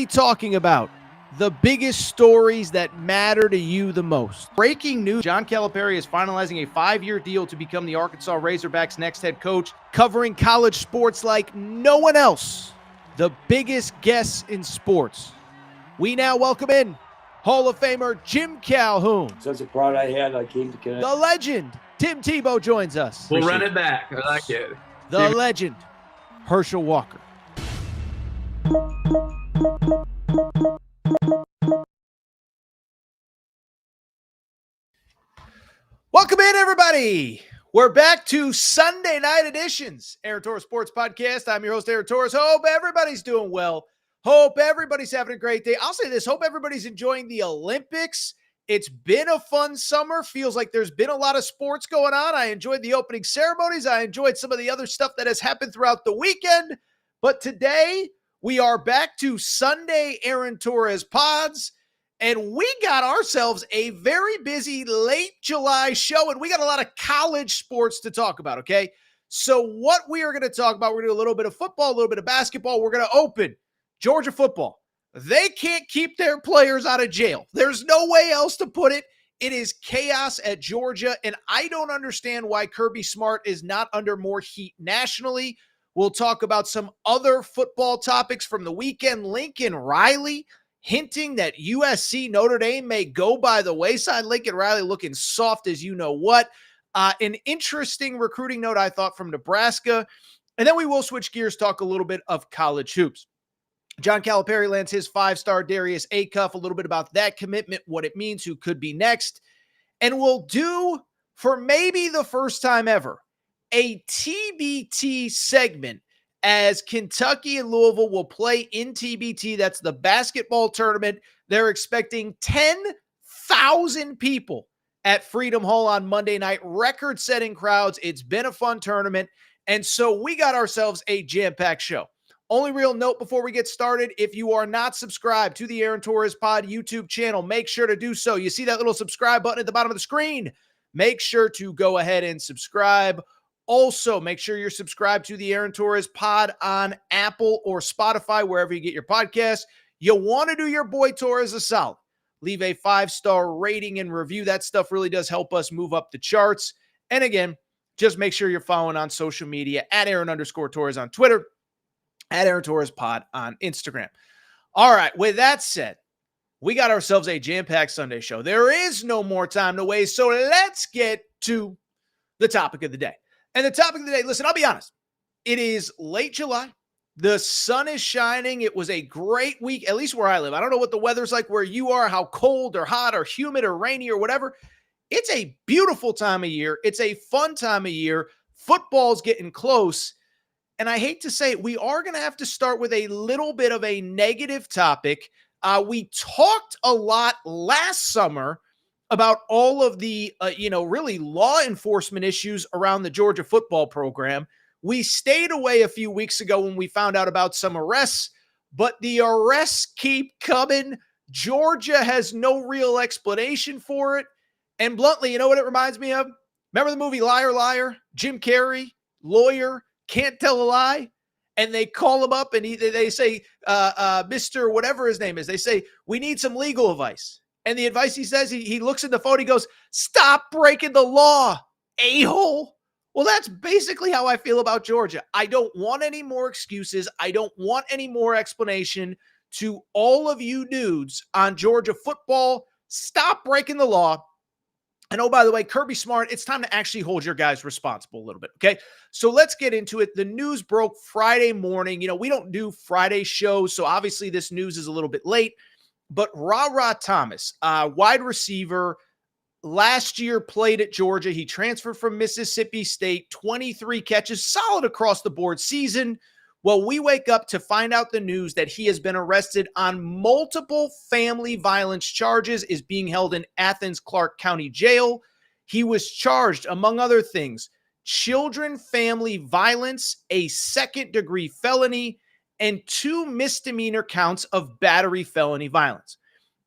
Talking about the biggest stories that matter to you the most. Breaking news, John Calipari is finalizing a 5-year deal to become the Arkansas Razorbacks' next head coach, covering college sports like no one else. The biggest guests in sports. We now welcome in Hall of Famer Jim Calhoun. Such a pride I had, I came to Connecticut. The legend, Tim Tebow, joins us. We'll run it back. I like it. The legend, Herschel Walker. Welcome in, everybody. We're back to Sunday night editions. Aaron Torres Sports Podcast. I'm your host, Aaron Torres. Hope everybody's doing well. Hope everybody's having a great day. I'll say this. Hope everybody's enjoying the Olympics. It's been a fun summer. Feels like there's been a lot of sports going on. I enjoyed the opening ceremonies. I enjoyed some of the other stuff that has happened throughout the weekend. But today, we are back to Sunday Aaron Torres pods, and we got ourselves a very busy late July show, and we got a lot of college sports to talk about, okay? So what we are going to talk about, we're going to do a little bit of football, a little bit of basketball. We're going to open Georgia football. They can't keep their players out of jail. There's no way else to put it. It is chaos at Georgia, and I don't understand why Kirby Smart is not under more heat nationally. We'll talk about some other football topics from the weekend. Lincoln Riley hinting that USC Notre Dame may go by the wayside. Lincoln Riley looking soft as you know what. An interesting recruiting note, I thought, from Nebraska. And then we will switch gears, talk a little bit of college hoops. John Calipari lands his 5-star Darius Acuff, a little bit about that commitment, what it means, who could be next. And we'll do, for maybe the first time ever, a TBT segment as Kentucky and Louisville will play in TBT. That's the basketball tournament. They're expecting 10,000 people at Freedom Hall on Monday night. Record-setting crowds. It's been a fun tournament. And so we got ourselves a jam-packed show. Only real note before we get started, if you are not subscribed to the Aaron Torres Pod YouTube channel, make sure to do so. You see that little subscribe button at the bottom of the screen? Make sure to go ahead and subscribe. Also, make sure you're subscribed to the Aaron Torres Pod on Apple or Spotify, wherever you get your podcasts. You want to do your boy Torres a solid. Leave a 5-star rating and review. That stuff really does help us move up the charts. And again, just make sure you're following on social media at Aaron_Torres on Twitter, at Aaron Torres Pod on Instagram. All right, with that said, we got ourselves a jam-packed Sunday show. There is no more time to waste, so let's get to the topic of the day. And the topic of the day, listen, I'll be honest. It is late July. The sun is shining. It was a great week, at least where I live. I don't know what the weather's like where you are, how cold or hot or humid or rainy or whatever. It's a beautiful time of year. It's a fun time of year. Football's getting close. And I hate to say it, we are going to have to start with a little bit of a negative topic. We talked a lot last summer about all of the, really law enforcement issues around the Georgia football program. We stayed away a few weeks ago when we found out about some arrests, but the arrests keep coming. Georgia has no real explanation for it. And bluntly, you know what it reminds me of? Remember the movie Liar, Liar? Jim Carrey, lawyer, can't tell a lie. And they call him up and they say, Mr. whatever his name is, they say, we need some legal advice. And the advice he says, he looks at the phone, he goes, stop breaking the law, a-hole. Well, that's basically how I feel about Georgia. I don't want any more excuses. I don't want any more explanation. To all of you dudes on Georgia football, stop breaking the law. And oh, by the way, Kirby Smart, it's time to actually hold your guys responsible a little bit, okay? So let's get into it. The news broke Friday morning. You know, we don't do Friday shows, so obviously this news is a little bit late. But Thomas, wide receiver, last year played at Georgia. He transferred from Mississippi State, 23 catches, solid across the board season. Well, we wake up to find out the news that he has been arrested on multiple family violence charges, is being held in Athens Clarke County Jail. He was charged, among other things, children family violence, a second-degree felony, and 2 misdemeanor counts of battery felony violence.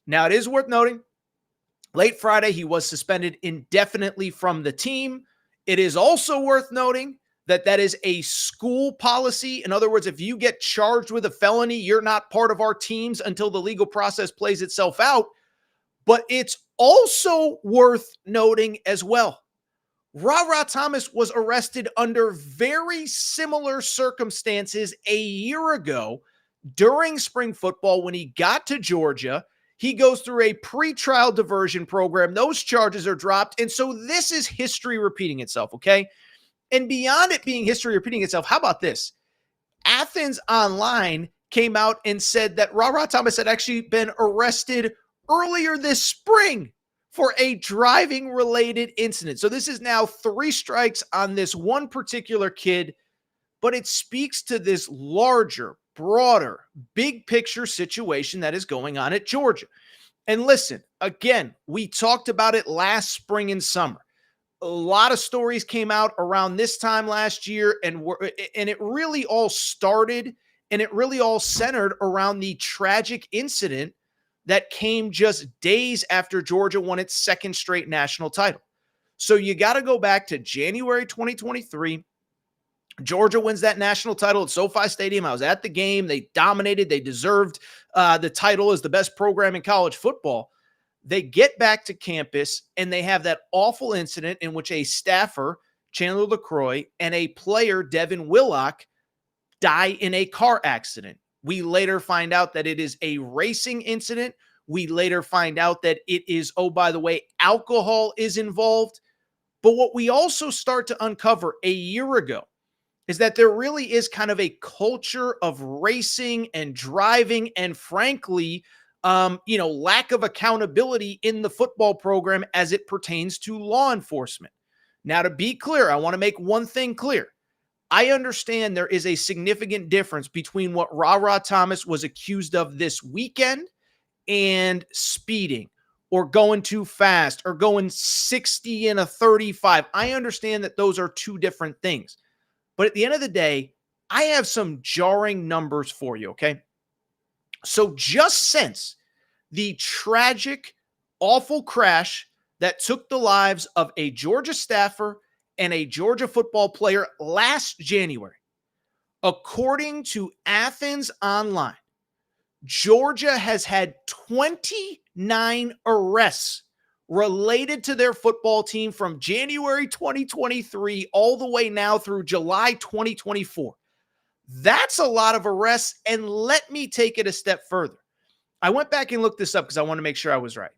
Now, it is worth noting, late Friday, he was suspended indefinitely from the team. It is also worth noting that is a school policy. In other words, if you get charged with a felony, you're not part of our teams until the legal process plays itself out. But it's also worth noting as well, Ra Thomas was arrested under very similar circumstances a year ago during spring football when he got to Georgia. He goes through a pretrial diversion program. Those charges are dropped. And so this is history repeating itself, okay? And beyond it being history repeating itself, how about this? Athens Online came out and said that Ra Thomas had actually been arrested earlier this spring for a driving-related incident. So this is now 3 strikes on this one particular kid, but it speaks to this larger, broader, big-picture situation that is going on at Georgia. And listen, again, we talked about it last spring and summer. A lot of stories came out around this time last year, and it really all started, and it really all centered around the tragic incident that came just days after Georgia won its 2nd straight national title. So you got to go back to January 2023. Georgia wins that national title at SoFi Stadium. I was at the game. They dominated. They deserved the title as the best program in college football. They get back to campus, and they have that awful incident in which a staffer, Chandler LaCroix, and a player, Devin Willock, die in a car accident. We later find out that it is a racing incident. We later find out that it is, oh, by the way, alcohol is involved. But what we also start to uncover a year ago is that there really is kind of a culture of racing and driving and, frankly, lack of accountability in the football program as it pertains to law enforcement. Now, to be clear, I want to make one thing clear. I understand there is a significant difference between what Ra Thomas was accused of this weekend and speeding or going too fast or going 60 in a 35. I understand that those are 2 different things. But at the end of the day, I have some jarring numbers for you, okay? So just since the tragic, awful crash that took the lives of a Georgia staffer and a Georgia football player last January, according to Athens Online, Georgia has had 29 arrests related to their football team from January 2023 all the way now through July 2024. That's a lot of arrests, and let me take it a step further. I went back and looked this up because I want to make sure I was right.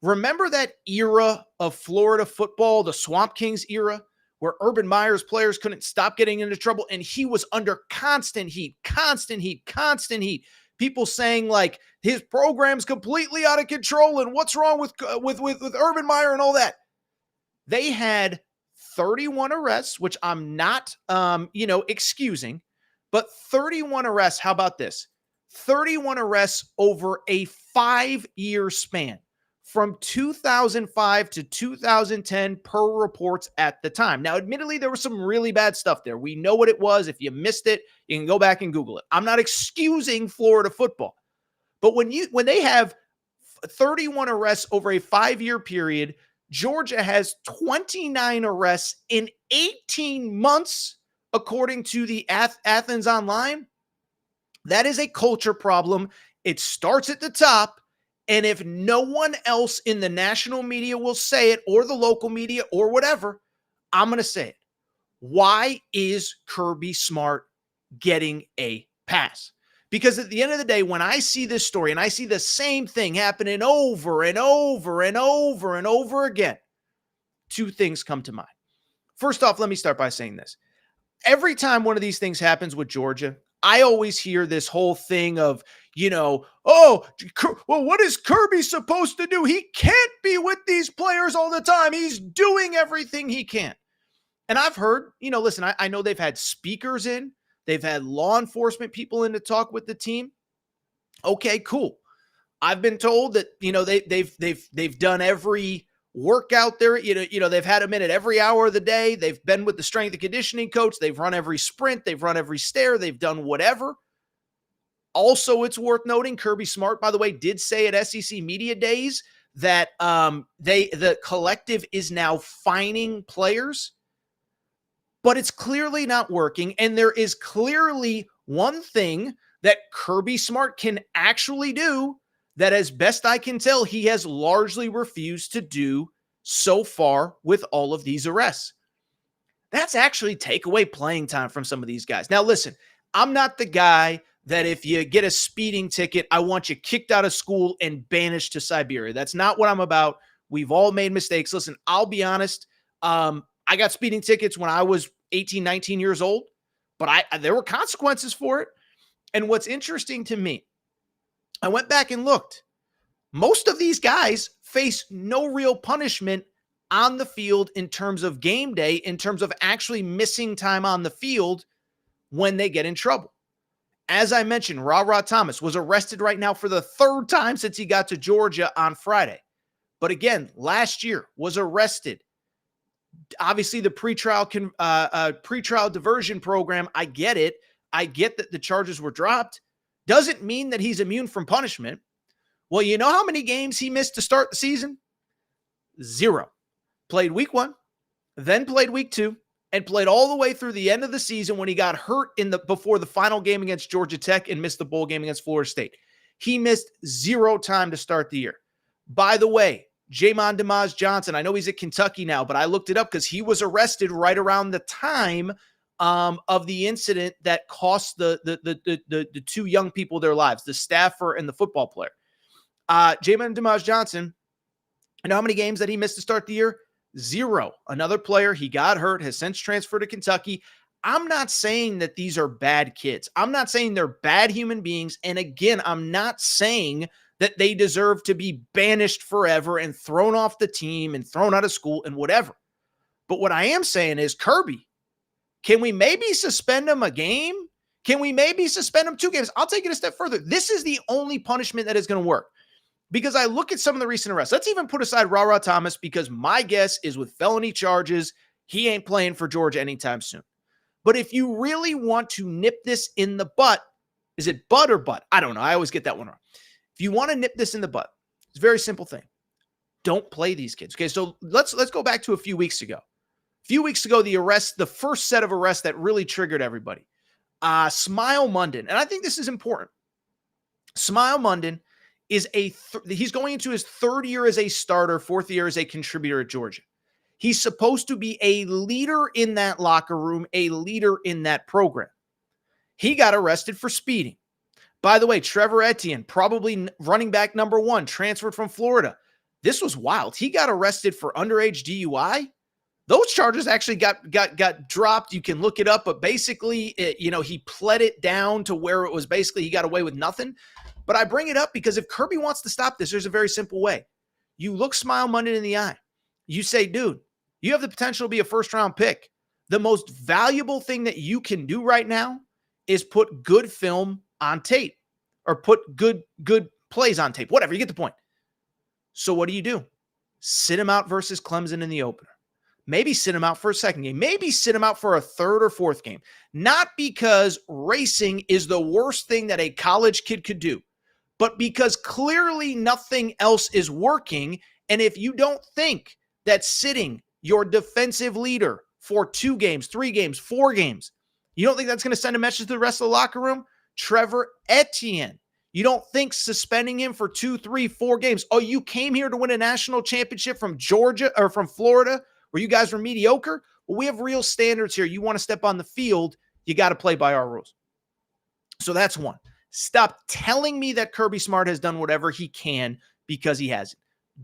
Remember that era of Florida football, the Swamp Kings era, where Urban Meyer's players couldn't stop getting into trouble, and he was under constant heat. People saying, like, his program's completely out of control, and what's wrong with Urban Meyer and all that. They had 31 arrests, which I'm not, excusing, but 31 arrests. How about this? 31 arrests over a 5-year span from 2005 to 2010 per reports at the time. Now, admittedly, there was some really bad stuff there. We know what it was. If you missed it, you can go back and Google it. I'm not excusing Florida football. But when they have 31 arrests over a 5-year period, Georgia has 29 arrests in 18 months, according to the Athens Online. That is a culture problem. It starts at the top. And if no one else in the national media will say it, or the local media, or whatever, I'm going to say it. Why is Kirby Smart getting a pass? Because at the end of the day, when I see this story and I see the same thing happening over and over and over and over again, 2 things come to mind. First off, let me start by saying this. Every time one of these things happens with Georgia, I always hear this whole thing of, what is Kirby supposed to do? He can't be with these players all the time. He's doing everything he can. And I've heard, listen, I know they've had speakers in, they've had law enforcement people in to talk with the team. Okay, cool. I've been told that, they've done every workout there. They've had them in at every hour of the day. They've been with the strength and conditioning coach. They've run every sprint. They've run every stair. They've done whatever. Also, it's worth noting, Kirby Smart, by the way, did say at SEC Media Days that the collective is now fining players. but it's clearly not working. And there is clearly one thing that Kirby Smart can actually do that, as best I can tell, he has largely refused to do so far with all of these arrests. That's actually take away playing time from some of these guys. Now, listen, I'm not the guy that if you get a speeding ticket, I want you kicked out of school and banished to Siberia. That's not what I'm about. We've all made mistakes. Listen, I'll be honest. I got speeding tickets when I was 18, 19 years old, but there were consequences for it. And what's interesting to me, I went back and looked. Most of these guys face no real punishment on the field in terms of game day, in terms of actually missing time on the field when they get in trouble. As I mentioned, Thomas was arrested right now for the third time since he got to Georgia on Friday. But again, last year was arrested. Obviously, the pretrial diversion program, I get it. I get that the charges were dropped. Doesn't mean that he's immune from punishment. Well, you know how many games he missed to start the season? 0. Played week 1, then played week 2, and played all the way through the end of the season when he got hurt before the final game against Georgia Tech and missed the bowl game against Florida State. He missed 0 time to start the year. By the way, Jamon DeMaz Johnson, I know he's at Kentucky now, but I looked it up because he was arrested right around the time of the incident that cost the two young people their lives, the staffer and the football player. Jamon DeMaz Johnson, you know how many games that he missed to start the year? 0. Another player, he got hurt, has since transferred to Kentucky. I'm not saying that these are bad kids. I'm not saying they're bad human beings. And again, I'm not saying that they deserve to be banished forever and thrown off the team and thrown out of school and whatever. But what I am saying is, Kirby, can we maybe suspend him a game? Can we maybe suspend him 2 games? I'll take it a step further. This is the only punishment that is going to work. Because I look at some of the recent arrests. Let's even put aside Thomas, because my guess is with felony charges, he ain't playing for Georgia anytime soon. But if you really want to nip this in the butt, is it butt or butt? I don't know. I always get that one wrong. If you want to nip this in the butt, it's a very simple thing. Don't play these kids. Okay, so let's go back to a few weeks ago. A few weeks ago, the first set of arrests that really triggered everybody. Smile Munden, and I think this is important. Smile Munden is he's going into his 3rd year as a starter, 4th year as a contributor at Georgia. He's supposed to be a leader in that locker room, a leader in that program. He got arrested for speeding. By the way, Trevor Etienne, probably running back number 1, transferred from Florida. This was wild. He got arrested for underage DUI. Those charges actually got dropped. You can look it up, but basically, he pled it down to where it was basically he got away with nothing. But I bring it up because if Kirby wants to stop this, there's a very simple way. You look Smile Munden in the eye. You say, dude, you have the potential to be a first-round pick. The most valuable thing that you can do right now is put good film on tape or put good plays on tape, whatever. You get the point. So what do? Sit him out versus Clemson in the opener. Maybe sit him out for a second game. Maybe sit him out for a 3rd or 4th game. Not because racing is the worst thing that a college kid could do, but because clearly nothing else is working. And if you don't think that sitting your defensive leader for 2 games, 3 games, 4 games, you don't think that's going to send a message to the rest of the locker room? Trevor Etienne. You don't think suspending him for 2, 3, 4 games? Oh, you came here to win a national championship from Georgia or from Florida where you guys were mediocre? Well, we have real standards here. You want to step on the field, you got to play by our rules. So that's one. Stop telling me that Kirby Smart has done whatever he can, because he hasn't.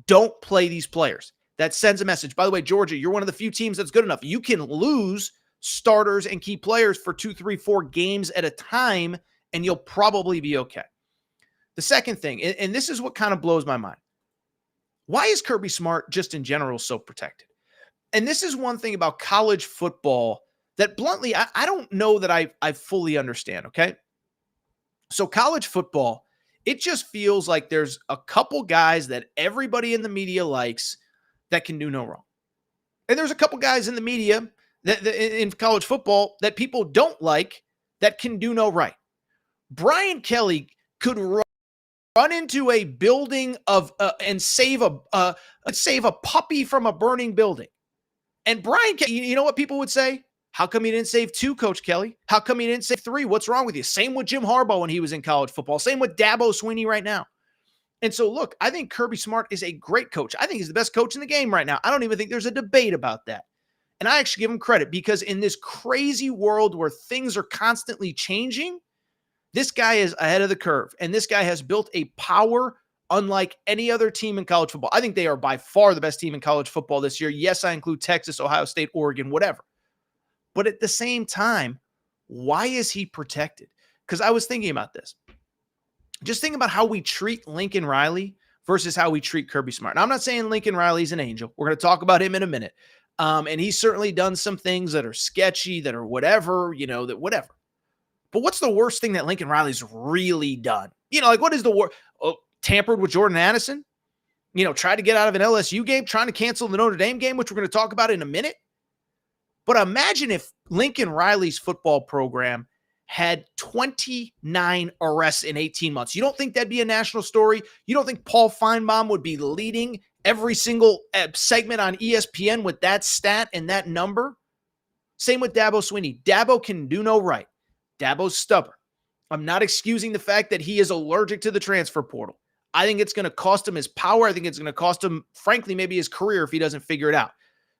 Don't play these players. That sends a message. By the way, Georgia, you're one of the few teams that's good enough. You can lose starters and key players for 2, 3, 4 games at a time, and you'll probably be okay. The second thing, and this is what kind of blows my mind. Why is Kirby Smart just in general so protected? And this is one thing about college football that bluntly, I don't know that I fully understand, okay? So college football, it just feels like there's a couple guys that everybody in the media likes that can do no wrong. And there's a couple guys in the media that in college football that people don't like that can do no right. Brian Kelly could run into a building and save a puppy from a burning building. And Brian Kelly, you know what people would say? How come you didn't save 2, Coach Kelly? How come you didn't save 3? What's wrong with you? Same with Jim Harbaugh when he was in college football. Same with Dabo Swinney right now. And so, look, I think Kirby Smart is a great coach. I think he's the best coach in the game right now. I don't even think there's a debate about that. And I actually give him credit because in this crazy world where things are constantly changing, this guy is ahead of the curve. And this guy has built a power unlike any other team in college football. I think they are by far the best team in college football this year. Yes, I include Texas, Ohio State, Oregon, whatever. But at the same time, why is he protected? Because I was thinking about this. Just think about how we treat Lincoln Riley versus how we treat Kirby Smart. Now, I'm not saying Lincoln Riley's an angel. We're going to talk about him in a minute. And he's certainly done some things that are sketchy, that are whatever, that whatever. But what's the worst thing that Lincoln Riley's really done? Like what is the worst? Oh, tampered with Jordan Addison? Tried to get out of an LSU game, trying to cancel the Notre Dame game, which we're going to talk about in a minute. But imagine if Lincoln Riley's football program had 29 arrests in 18 months. You don't think that'd be a national story? You don't think Paul Feinbaum would be leading every single segment on ESPN with that stat and that number? Same with Dabo Swinney. Dabo can do no right. Dabo's stubborn. I'm not excusing the fact that he is allergic to the transfer portal. I think it's going to cost him his power. I think it's going to cost him, frankly, maybe his career if he doesn't figure it out.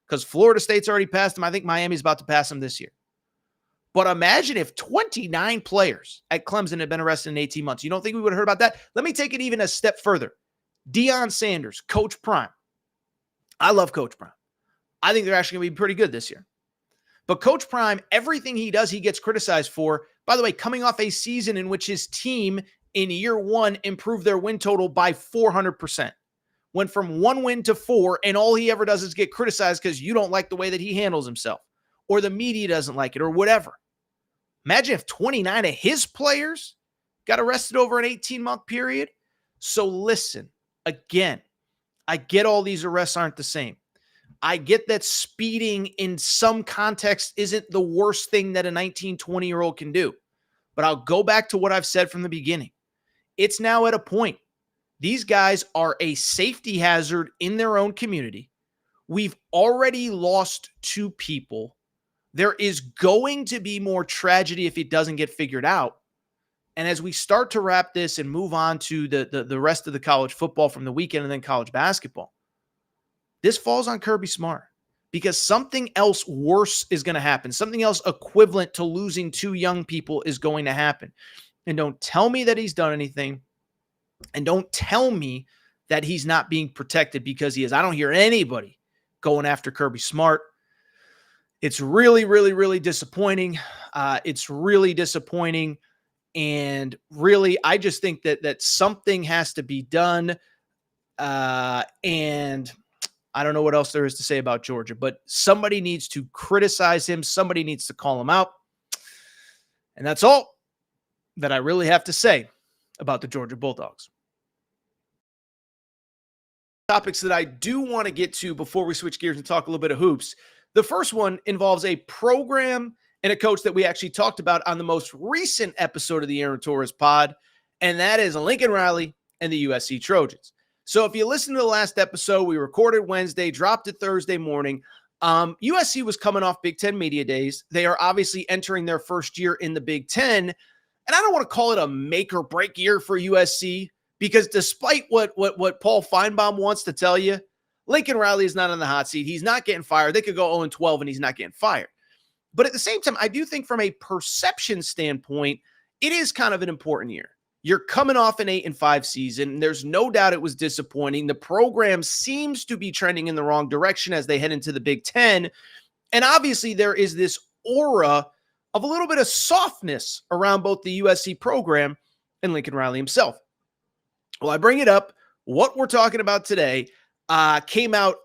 Because Florida State's already passed him. I think Miami's about to pass him this year. But imagine if 29 players at Clemson had been arrested in 18 months. You don't think we would have heard about that? Let me take it even a step further. Deion Sanders, Coach Prime. I love Coach Prime. I think they're actually going to be pretty good this year. But Coach Prime, everything he does, he gets criticized for. By the way, coming off a season in which his team in year 1 improved their win total by 400%. Went from 1 win to 4, and all he ever does is get criticized because you don't like the way that he handles himself, or the media doesn't like it, or whatever. Imagine if 29 of his players got arrested over an 18-month period. So listen, again, I get all these arrests aren't the same. I get that speeding in some context isn't the worst thing that a 19, 20-year-old can do. But I'll go back to what I've said from the beginning. It's now at a point. These guys are a safety hazard in their own community. We've already lost 2 people. There is going to be more tragedy if it doesn't get figured out. And as we start to wrap this and move on to the rest of the college football from the weekend and then college basketball, this falls on Kirby Smart because something else worse is going to happen. Something else equivalent to losing 2 young people is going to happen. And don't tell me that he's done anything. And don't tell me that he's not being protected because he is. I don't hear anybody going after Kirby Smart. It's really, really, really disappointing. It's really disappointing. And really, I just think that something has to be done. And I don't know what else there is to say about Georgia, but somebody needs to criticize him. Somebody needs to call him out. And that's all that I really have to say about the Georgia Bulldogs. Topics that I do want to get to before we switch gears and talk a little bit of hoops. The first one involves a program and a coach that we actually talked about on the most recent episode of the Aaron Torres pod, and that is Lincoln Riley and the USC Trojans. So if you listen to the last episode, we recorded Wednesday, dropped it Thursday morning. USC was coming off Big Ten Media Days. They are obviously entering their first year in the Big Ten, and I don't want to call it a make or break year for USC because despite what Paul Feinbaum wants to tell you, Lincoln Riley is not on the hot seat. He's not getting fired. They could go 0-12 and he's not getting fired. But at the same time, I do think from a perception standpoint, it is kind of an important year. You're coming off an 8-5 season. There's no doubt it was disappointing. The program seems to be trending in the wrong direction as they head into the Big Ten. And obviously there is this aura of a little bit of softness around both the USC program and Lincoln Riley himself. Well, I bring it up. What we're talking about today came out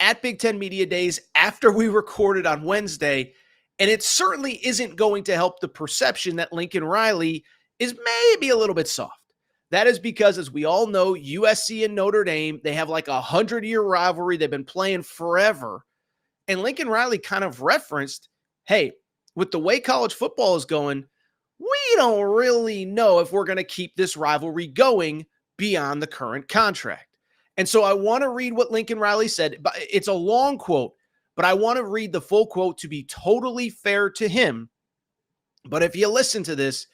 at Big Ten Media Days after we recorded on Wednesday, and it certainly isn't going to help the perception that Lincoln Riley is maybe a little bit soft. That is because, as we all know, USC and Notre Dame, they have like a 100-year rivalry. They've been playing forever. And Lincoln Riley kind of referenced, hey, with the way college football is going, we don't really know if we're going to keep this rivalry going beyond the current contract. And so I want to read what Lincoln Riley said. It's a long quote, But I want to read the full quote to be totally fair to him. But if you listen to this,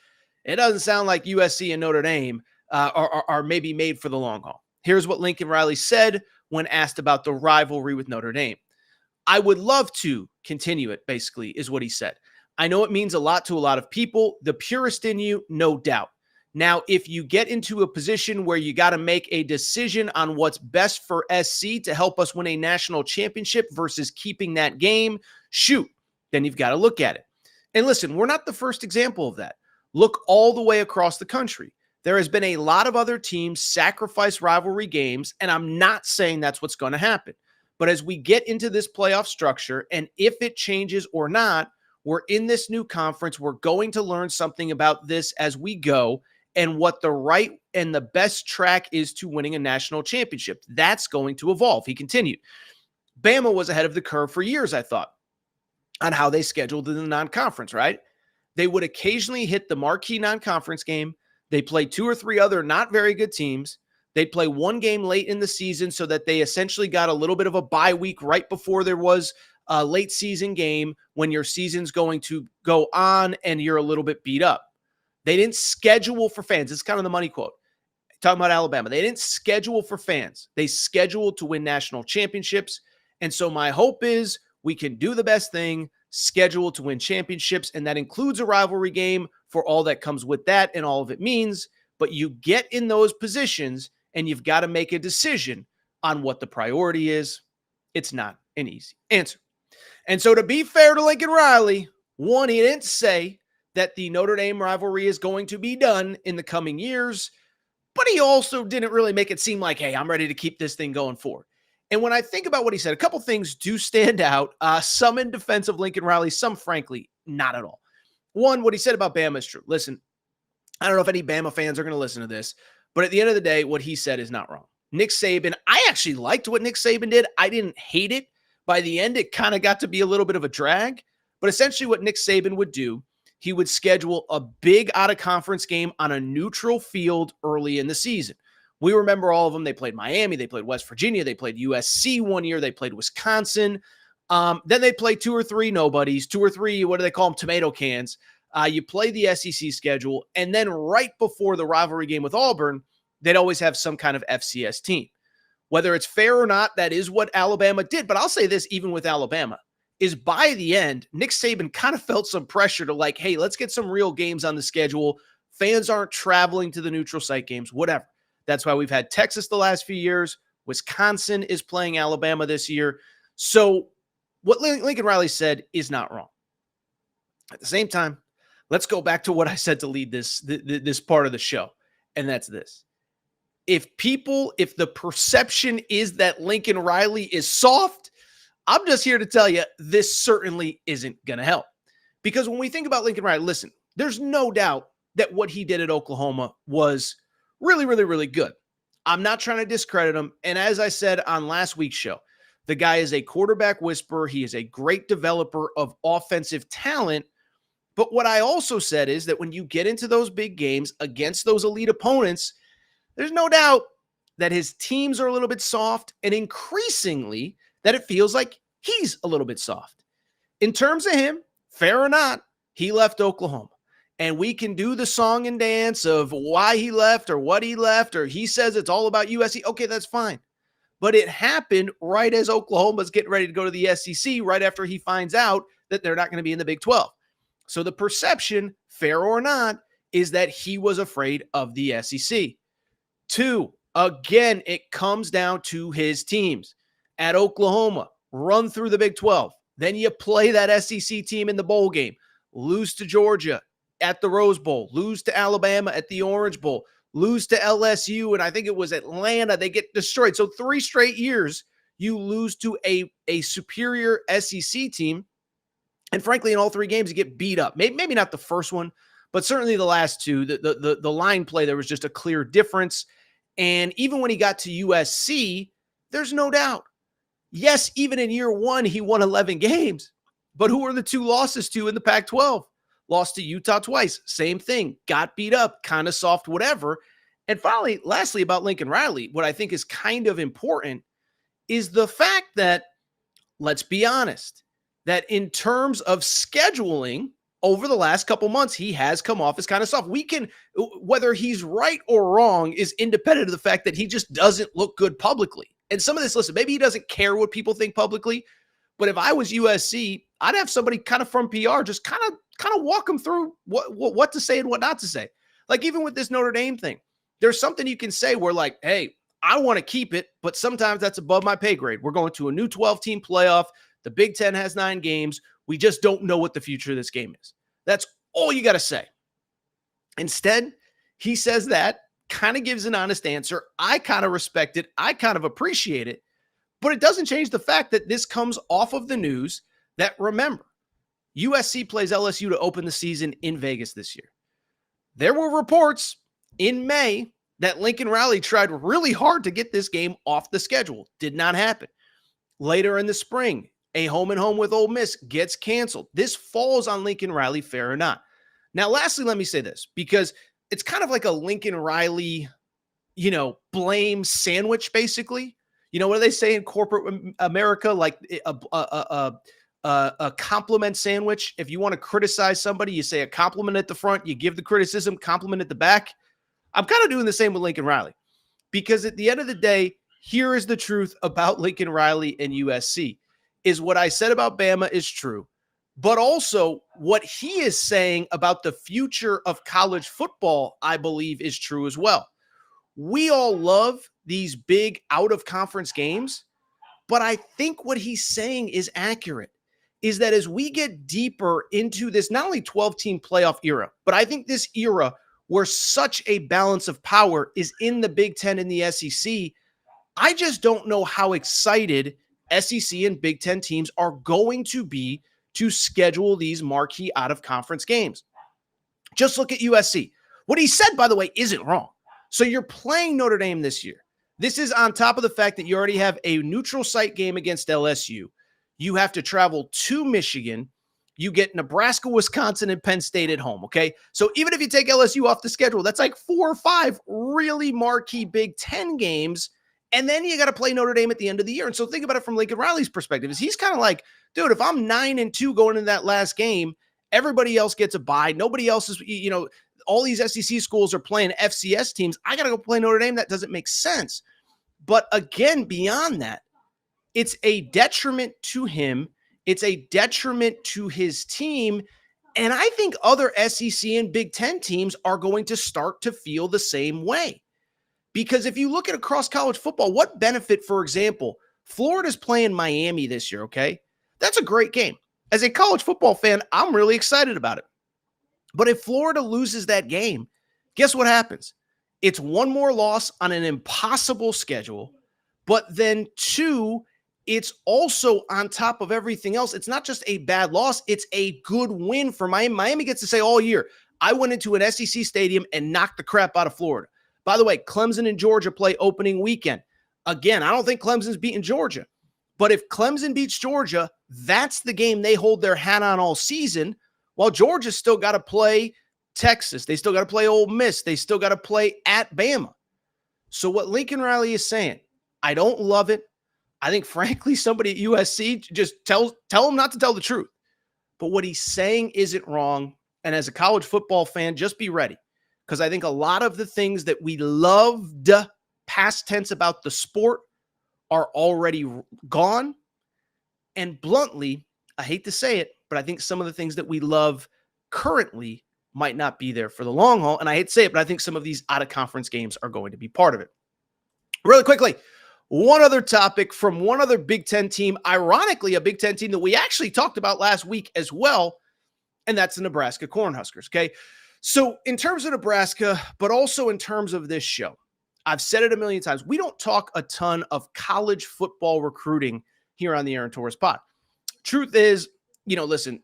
it doesn't sound like USC and Notre Dame are maybe made for the long haul. Here's what Lincoln Riley said when asked about the rivalry with Notre Dame. I would love to continue it, basically, is what he said. I know it means a lot to a lot of people, the purist in you, no doubt. Now, if you get into a position where you got to make a decision on what's best for SC to help us win a national championship versus keeping that game, shoot, then you've got to look at it. And listen, we're not the first example of that. Look all the way across the country. There has been a lot of other teams sacrifice rivalry games, and I'm not saying that's what's going to happen. But as we get into this playoff structure, and if it changes or not, we're in this new conference. We're going to learn something about this as we go and what the right and the best track is to winning a national championship. That's going to evolve. He continued. Bama was ahead of the curve for years, I thought, on how they scheduled in the non-conference, right? They would occasionally hit the marquee non-conference game. They played 2 or 3 other not very good teams. They'd play one game late in the season so that they essentially got a little bit of a bye week right before there was a late season game when your season's going to go on and you're a little bit beat up. They didn't schedule for fans. It's kind of the money quote. Talking about Alabama. They didn't schedule for fans. They scheduled to win national championships. And so my hope is we can do the best thing, schedule to win championships, and that includes a rivalry game for all that comes with that and all of it means. But you get in those positions and you've got to make a decision on what the priority is. It's not an easy answer. And so to be fair to Lincoln Riley, one, he didn't say that the Notre Dame rivalry is going to be done in the coming years, but he also didn't really make it seem like, hey, I'm ready to keep this thing going forward. And when I think about what he said, a couple things do stand out, some in defense of Lincoln Riley, some, frankly, not at all. One, what he said about Bama is true. Listen, I don't know if any Bama fans are going to listen to this, but at the end of the day, what he said is not wrong. Nick Saban, I actually liked what Nick Saban did. I didn't hate it. By the end, it kind of got to be a little bit of a drag. But essentially what Nick Saban would do, he would schedule a big out-of-conference game on a neutral field early in the season. We remember all of them. They played Miami. They played West Virginia. They played USC one year. They played Wisconsin. Then they played 2 or 3 nobodies, 2 or 3, what do they call them, tomato cans. You play the SEC schedule, and then right before the rivalry game with Auburn, they'd always have some kind of FCS team. Whether it's fair or not, that is what Alabama did. But I'll say this, even with Alabama, is by the end, Nick Saban kind of felt some pressure to like, hey, let's get some real games on the schedule. Fans aren't traveling to the neutral site games, whatever. That's why we've had Texas the last few years. Wisconsin is playing Alabama this year. So what Lincoln Riley said is not wrong. At the same time, let's go back to what I said to lead this part of the show, and that's this. If the perception is that Lincoln Riley is soft, I'm just here to tell you this certainly isn't going to help. Because when we think about Lincoln Riley, listen, there's no doubt that what he did at Oklahoma was really, really, really good. I'm not trying to discredit him. And as I said on last week's show, the guy is a quarterback whisperer. He is a great developer of offensive talent. But what I also said is that when you get into those big games against those elite opponents, there's no doubt that his teams are a little bit soft, and increasingly that it feels like he's a little bit soft. In terms of him, fair or not, he left Oklahoma. And we can do the song and dance of why he left or what he left, or he says it's all about USC. Okay, that's fine. But it happened right as Oklahoma's getting ready to go to the SEC, right after he finds out that they're not going to be in the Big 12. So the perception, fair or not, is that he was afraid of the SEC. 2, again, it comes down to his teams. At Oklahoma, run through the Big 12. Then you play that SEC team in the bowl game. Lose to Georgia at the Rose Bowl. Lose to Alabama at the Orange Bowl. Lose to LSU, and I think it was Atlanta. They get destroyed. So 3 straight years, you lose to a superior SEC team. And frankly, in all 3 games, you get beat up. Maybe not the first one, but certainly the last 2. The line play, there was just a clear difference. And even when he got to USC, there's no doubt. Yes, even in year 1, he won 11 games. But who are the 2 losses to in the Pac-12? Lost to Utah twice. Same thing. Got beat up, kind of soft, whatever. And finally, lastly, about Lincoln Riley, what I think is kind of important is the fact that let's be honest, that in terms of scheduling over the last couple months, he has come off as kind of soft. We can, whether he's right or wrong is independent of the fact that he just doesn't look good publicly. And some of this, listen, maybe he doesn't care what people think publicly, but if I was USC, I'd have somebody kind of from PR just kind of walk him through what to say and what not to say. Like even with this Notre Dame thing, there's something you can say where like, hey, I want to keep it, but sometimes that's above my pay grade. We're going to a new 12-team playoff. The Big Ten has 9 games. We just don't know what the future of this game is. That's all you got to say. Instead, he says that, kind of gives an honest answer. I kind of respect it. I kind of appreciate it. But it doesn't change the fact that this comes off of the news that, remember, USC plays LSU to open the season in Vegas this year. There were reports in May that Lincoln Riley tried really hard to get this game off the schedule. Did not happen. Later in the spring, a home-and-home with Ole Miss gets canceled. This falls on Lincoln Riley, fair or not. Now, lastly, let me say this, because it's kind of like a Lincoln Riley, blame sandwich, basically. You know what do they say in corporate America? Like a compliment sandwich. If you want to criticize somebody, you say a compliment at the front, you give the criticism, compliment at the back. I'm kind of doing the same with Lincoln Riley, because at the end of the day, here is the truth about Lincoln Riley and USC. Is what I said about Bama is true, but also what he is saying about the future of college football, I believe, is true as well. We all love these big out-of-conference games, but I think what he's saying is accurate, is that as we get deeper into this, not only 12-team playoff era, but I think this era where such a balance of power is in the Big Ten and the SEC, I just don't know how excited SEC and Big Ten teams are going to be to schedule these marquee out-of-conference games. Just look at USC. What he said, by the way, isn't wrong. So you're playing Notre Dame this year. This is on top of the fact that you already have a neutral site game against LSU. You have to travel to Michigan. You get Nebraska, Wisconsin, and Penn State at home, okay? So even if you take LSU off the schedule, that's like 4 or 5 really marquee Big Ten games. And then you got to play Notre Dame at the end of the year. And so think about it from Lincoln Riley's perspective. Is he's kind of like, dude, if I'm 9-2 going into that last game, everybody else gets a bye. Nobody else is, all these SEC schools are playing FCS teams. I got to go play Notre Dame. That doesn't make sense. But again, beyond that, it's a detriment to him. It's a detriment to his team. And I think other SEC and Big Ten teams are going to start to feel the same way. Because if you look at across college football, what benefit, for example, Florida's playing Miami this year, okay? That's a great game. As a college football fan, I'm really excited about it. But if Florida loses that game, guess what happens? It's one more loss on an impossible schedule, but then 2, it's also on top of everything else. It's not just a bad loss, it's a good win for Miami. Miami gets to say all year, I went into an SEC stadium and knocked the crap out of Florida. By the way, Clemson and Georgia play opening weekend. Again, I don't think Clemson's beating Georgia. But if Clemson beats Georgia, that's the game they hold their hat on all season, while Georgia's still got to play Texas. They still got to play Ole Miss. They still got to play at Bama. So what Lincoln Riley is saying, I don't love it. I think, frankly, somebody at USC just tell him not to tell the truth. But what he's saying isn't wrong. And as a college football fan, just be ready. Because I think a lot of the things that we loved past tense about the sport are already gone. And bluntly, I hate to say it, but I think some of the things that we love currently might not be there for the long haul. And I hate to say it, but I think some of these out-of-conference games are going to be part of it. Really quickly, one other topic from one other Big Ten team, ironically, a Big Ten team that we actually talked about last week as well, and that's the Nebraska Cornhuskers, okay? So in terms of Nebraska, but also in terms of this show, I've said it a million times, we don't talk a ton of college football recruiting here on the Aaron Torres pod. Truth is, listen,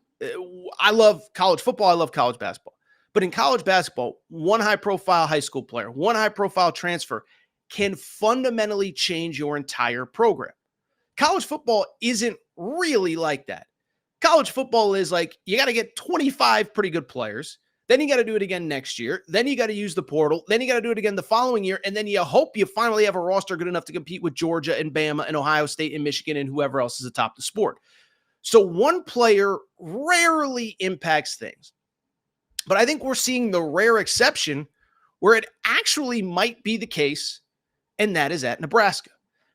I love college football. I love college basketball. But in college basketball, one high-profile high school player, one high-profile transfer can fundamentally change your entire program. College football isn't really like that. College football is like, you got to get 25 pretty good players. Then you got to do it again next year. Then you got to use the portal. Then you got to do it again the following year. And then you hope you finally have a roster good enough to compete with Georgia and Bama and Ohio State and Michigan and whoever else is atop the sport. So one player rarely impacts things. But I think we're seeing the rare exception where it actually might be the case, and that is at Nebraska.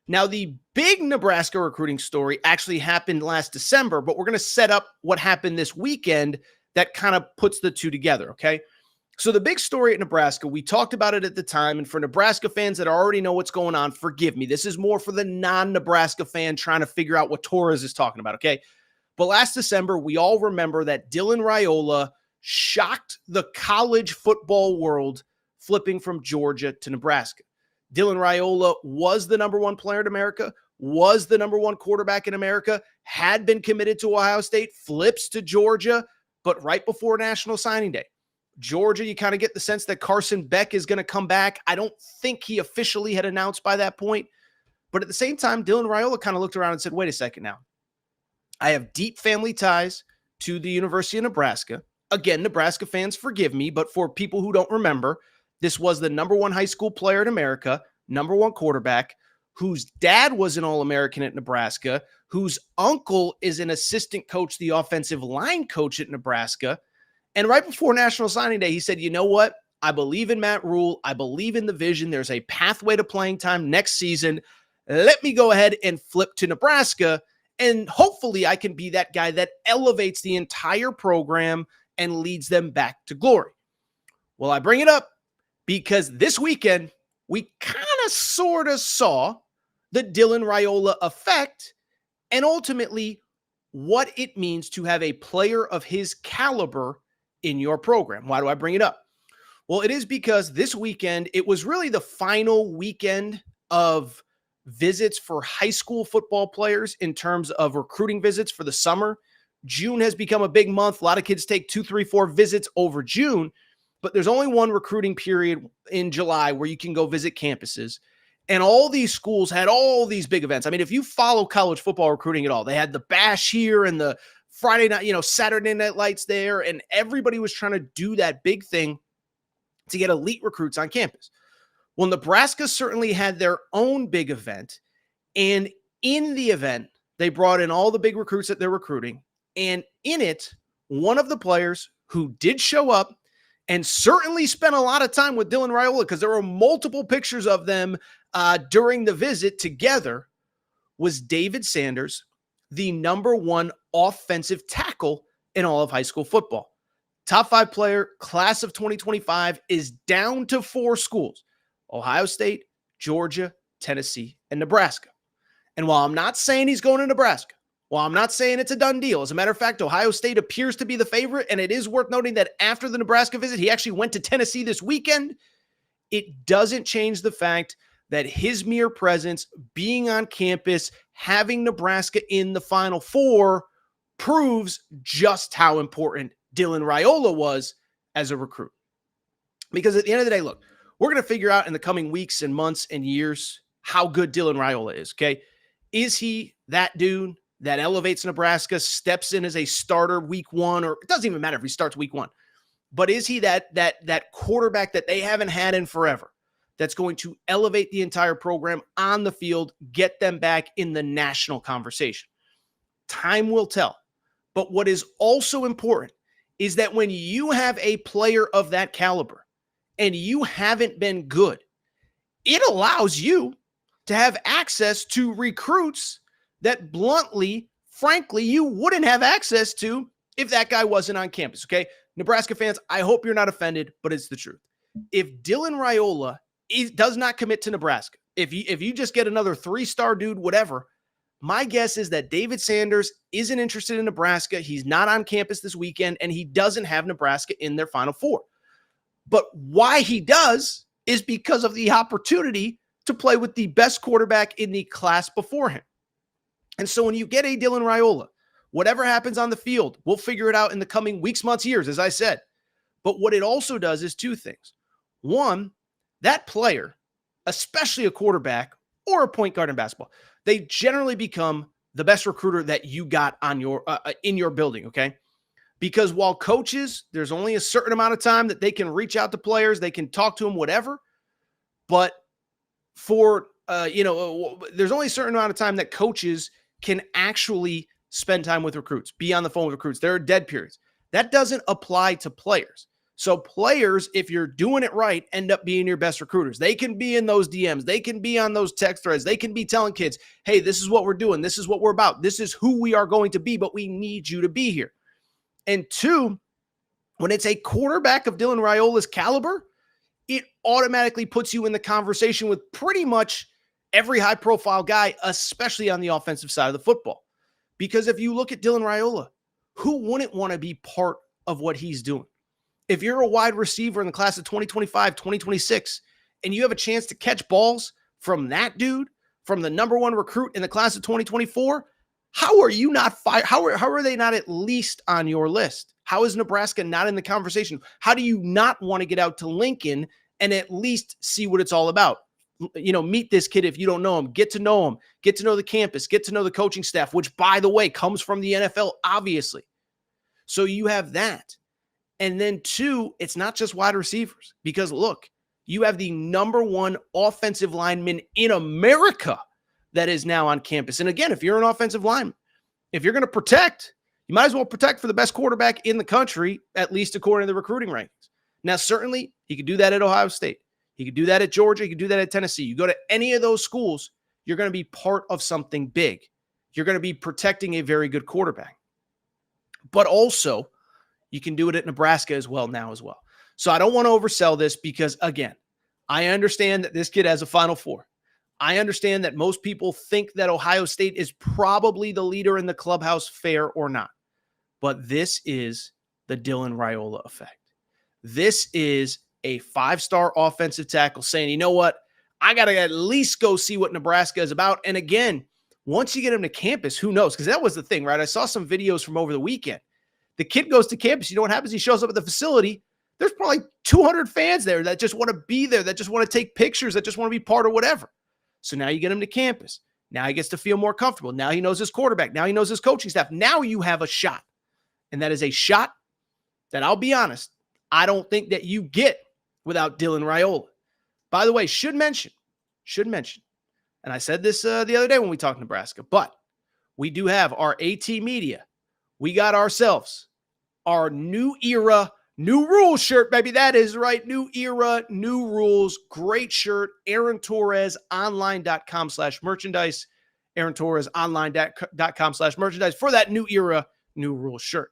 Now, the big Nebraska recruiting story actually happened last December, but we're going to set up what happened this weekend that kind of puts the two together, okay? So the big story at Nebraska, we talked about it at the time, and for Nebraska fans that already know what's going on, forgive me. This is more for the non-Nebraska fan trying to figure out what Torres is talking about, okay? But last December, we all remember that Dylan Raiola shocked the college football world flipping from Georgia to Nebraska. Dylan Raiola was the number one player in America, was the number one quarterback in America, had been committed to Ohio State, flips to Georgia, but right before National Signing Day. Georgia, you kind of get the sense that Carson Beck is going to come back. I don't think he officially had announced by that point. But at the same time, Dylan Raiola kind of looked around and said, wait a second now. I have deep family ties to the University of Nebraska. Again, Nebraska fans, forgive me, but for people who don't remember, this was the number one high school player in America, number one quarterback, whose dad was an All-American at Nebraska, whose uncle is an assistant coach, the offensive line coach at Nebraska. And right before National Signing Day, he said, you know what? I believe in Matt Rhule. I believe in the vision. There's a pathway to playing time next season. Let me go ahead and flip to Nebraska, and hopefully I can be that guy that elevates the entire program and leads them back to glory. Well, I bring it up because this weekend, we kind of sort of saw the Dylan Raiola effect and ultimately what it means to have a player of his caliber in your program. Why do I bring it up? Well, it is because this weekend, it was really the final weekend of visits for high school football players in terms of recruiting visits for the summer. June has become a big month. A lot of kids take 2, 3, 4 visits over June, but there's only one recruiting period in July where you can go visit campuses. And all these schools had all these big events. I mean, if you follow college football recruiting at all, they had the bash here and the Friday night, Saturday night lights there, and everybody was trying to do that big thing to get elite recruits on campus. Well, Nebraska certainly had their own big event, and in the event, they brought in all the big recruits that they're recruiting, and in it, one of the players who did show up and certainly spent a lot of time with Dylan Raiola, because there were multiple pictures of them during the visit together, was David Sanders, the number one offensive tackle in all of high school football. Top 5 player, class of 2025, is down to 4 schools: Ohio State, Georgia, Tennessee, and Nebraska. And while I'm not saying he's going to Nebraska, while I'm not saying it's a done deal, as a matter of fact, Ohio State appears to be the favorite, and it is worth noting that after the Nebraska visit, he actually went to Tennessee this weekend. It doesn't change the fact that his mere presence, being on campus, having Nebraska in the Final Four, proves just how important Dylan Raiola was as a recruit. Because at the end of the day, look, we're going to figure out in the coming weeks and months and years how good Dylan Raiola is, okay? Is he that dude that elevates Nebraska, steps in as a starter week 1, or it doesn't even matter if he starts week 1, but is he that quarterback that they haven't had in forever that's going to elevate the entire program on the field, get them back in the national conversation? Time will tell. But what is also important is that when you have a player of that caliber and you haven't been good, it allows you to have access to recruits that bluntly, frankly, you wouldn't have access to if that guy wasn't on campus, okay? Nebraska fans, I hope you're not offended, but it's the truth. If Dylan Raiola does not commit to Nebraska, if you just get another 3-star dude, whatever, my guess is that David Sanders isn't interested in Nebraska. He's not on campus this weekend, and he doesn't have Nebraska in their Final Four. But why he does is because of the opportunity to play with the best quarterback in the class before him. And so when you get a Dylan Raiola, whatever happens on the field, we'll figure it out in the coming weeks, months, years, as I said. But what it also does is 2 things. One, that player, especially a quarterback or a point guard in basketball, they generally become the best recruiter that you got on your in your building, okay? Because while coaches, there's only a certain amount of time that they can reach out to players, they can talk to them, whatever. But for, there's only a certain amount of time that coaches can actually spend time with recruits, be on the phone with recruits. There are dead periods. That doesn't apply to players. So players, if you're doing it right, end up being your best recruiters. They can be in those DMs. They can be on those text threads. They can be telling kids, hey, this is what we're doing. This is what we're about. This is who we are going to be, but we need you to be here. And two, when it's a quarterback of Dylan Raiola's caliber, it automatically puts you in the conversation with pretty much every high-profile guy, especially on the offensive side of the football. Because if you look at Dylan Raiola, who wouldn't want to be part of what he's doing? If you're a wide receiver in the class of 2025, 2026, and you have a chance to catch balls from that dude, from the number one recruit in the class of 2024, how are you not fired? How are they not at least on your list? How is Nebraska not in the conversation? How do you not want to get out to Lincoln and at least see what it's all about? Meet this kid if you don't know him, get to know the campus, get to know the coaching staff, which, by the way, comes from the NFL, obviously. So you have that. And then two, it's not just wide receivers, because look, you have the number one offensive lineman in America that is now on campus. And again, if you're an offensive lineman, if you're going to protect, you might as well protect for the best quarterback in the country, at least according to the recruiting rankings. Now, certainly he could do that at Ohio State. He could do that at Georgia. He could do that at Tennessee. You go to any of those schools, you're going to be part of something big. You're going to be protecting a very good quarterback. But also, you can do it at Nebraska as well now as well. So I don't want to oversell this because, again, I understand that this kid has a Final Four. I understand that most people think that Ohio State is probably the leader in the clubhouse, fair or not. But this is the Dylan Raiola effect. This is a five-star offensive tackle saying, you know what? I got to at least go see what Nebraska is about. And again, once you get him to campus, who knows? Because that was the thing, right? I saw some videos from over the weekend. The kid goes to campus. You know what happens? He shows up at the facility. There's probably 200 fans there that just want to be there, that just want to take pictures, that just want to be part of whatever. So now you get him to campus. Now he gets to feel more comfortable. Now he knows his quarterback. Now he knows his coaching staff. Now you have a shot. And that is a shot that, I'll be honest, I don't think that you get without Dylan Raiola. By the way, should mention, and I said this the other day when we talked Nebraska, but we do have our AT Media. We got ourselves our new era, new rules shirt, baby. That is right. New era, new rules. Great shirt. Aaron Torres online.com/merchandise. Aaron Torres online.com/merchandise for that new era, new rules shirt.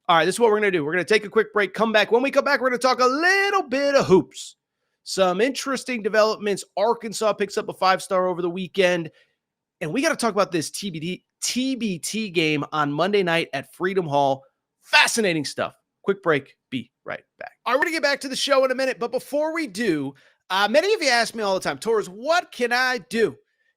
All right, this is what we're going to do. We're going to take a quick break, come back. When we come back, we're going to talk a little bit of hoops. Some interesting developments. Arkansas picks up a 5-star over the weekend. And we got to talk about this TBT game on Monday night at Freedom Hall. Fascinating stuff. Quick break. Be right back. All right, we're going to get back to the show in a minute. But before we do, many of you ask me all the time, Torres, what can I do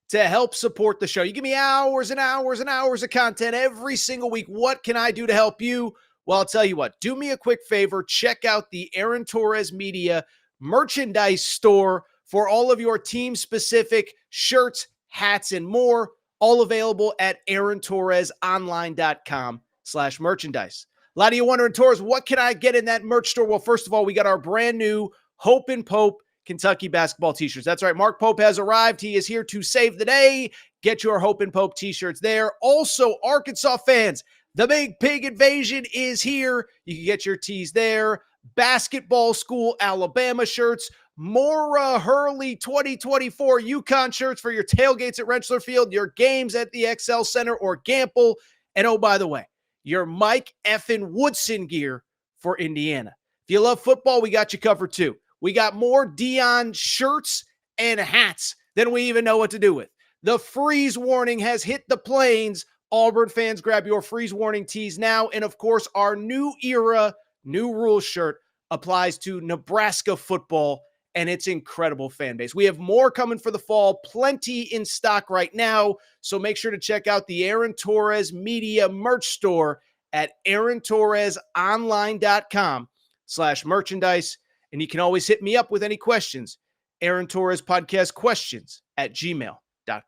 to help support the show? You give me hours and hours and hours of content every single week. What can I do to help you? Well, I'll tell you what, do me a quick favor. Check out the Aaron Torres Media merchandise store for all of your team-specific shirts, hats, and more, all available at aarontorresonline.com/merchandise. A lot of you wondering, Torres, what can I get in that merch store? Well, first of all, we got our brand new Hope and Pope Kentucky basketball t-shirts. That's right. Mark Pope has arrived. He is here to save the day. Get your Hope and Pope t-shirts there. Also, Arkansas fans, the Big Pig Invasion is here. You can get your tees there. Basketball School Alabama shirts. Mora Hurley 2024 UConn shirts for your tailgates at Rentschler Field, your games at the XL Center or Gamble. And oh, by the way, your Mike effing Woodson gear for Indiana. If you love football, we got you covered too. We got more Dion shirts and hats than we even know what to do with. The freeze warning has hit the plains. Auburn fans, grab your freeze warning tees now. And of course, our new era, new rules shirt applies to Nebraska football and its incredible fan base. We have more coming for the fall, plenty in stock right now. So make sure to check out the Aaron Torres Media merch store at aarontorresonline.com/merchandise. And you can always hit me up with any questions. Aaron Torres Podcast Questions @gmail.com.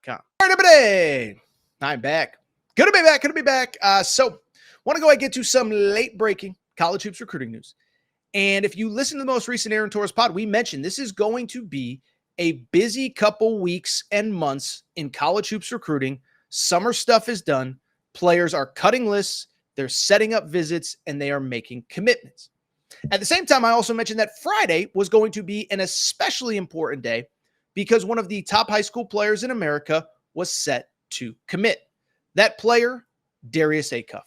All right, everybody. I'm back. Gonna be back. So Want to go ahead and get to some late-breaking college hoops recruiting news. And if you listen to the most recent Aaron Torres pod, we mentioned this is going to be a busy couple weeks and months in college hoops recruiting. Summer stuff is done. Players are cutting lists, they're setting up visits, and they are making commitments. At the same time, I also mentioned that Friday was going to be an especially important day because one of the top high school players in America was set to commit. That player, Darius Acuff,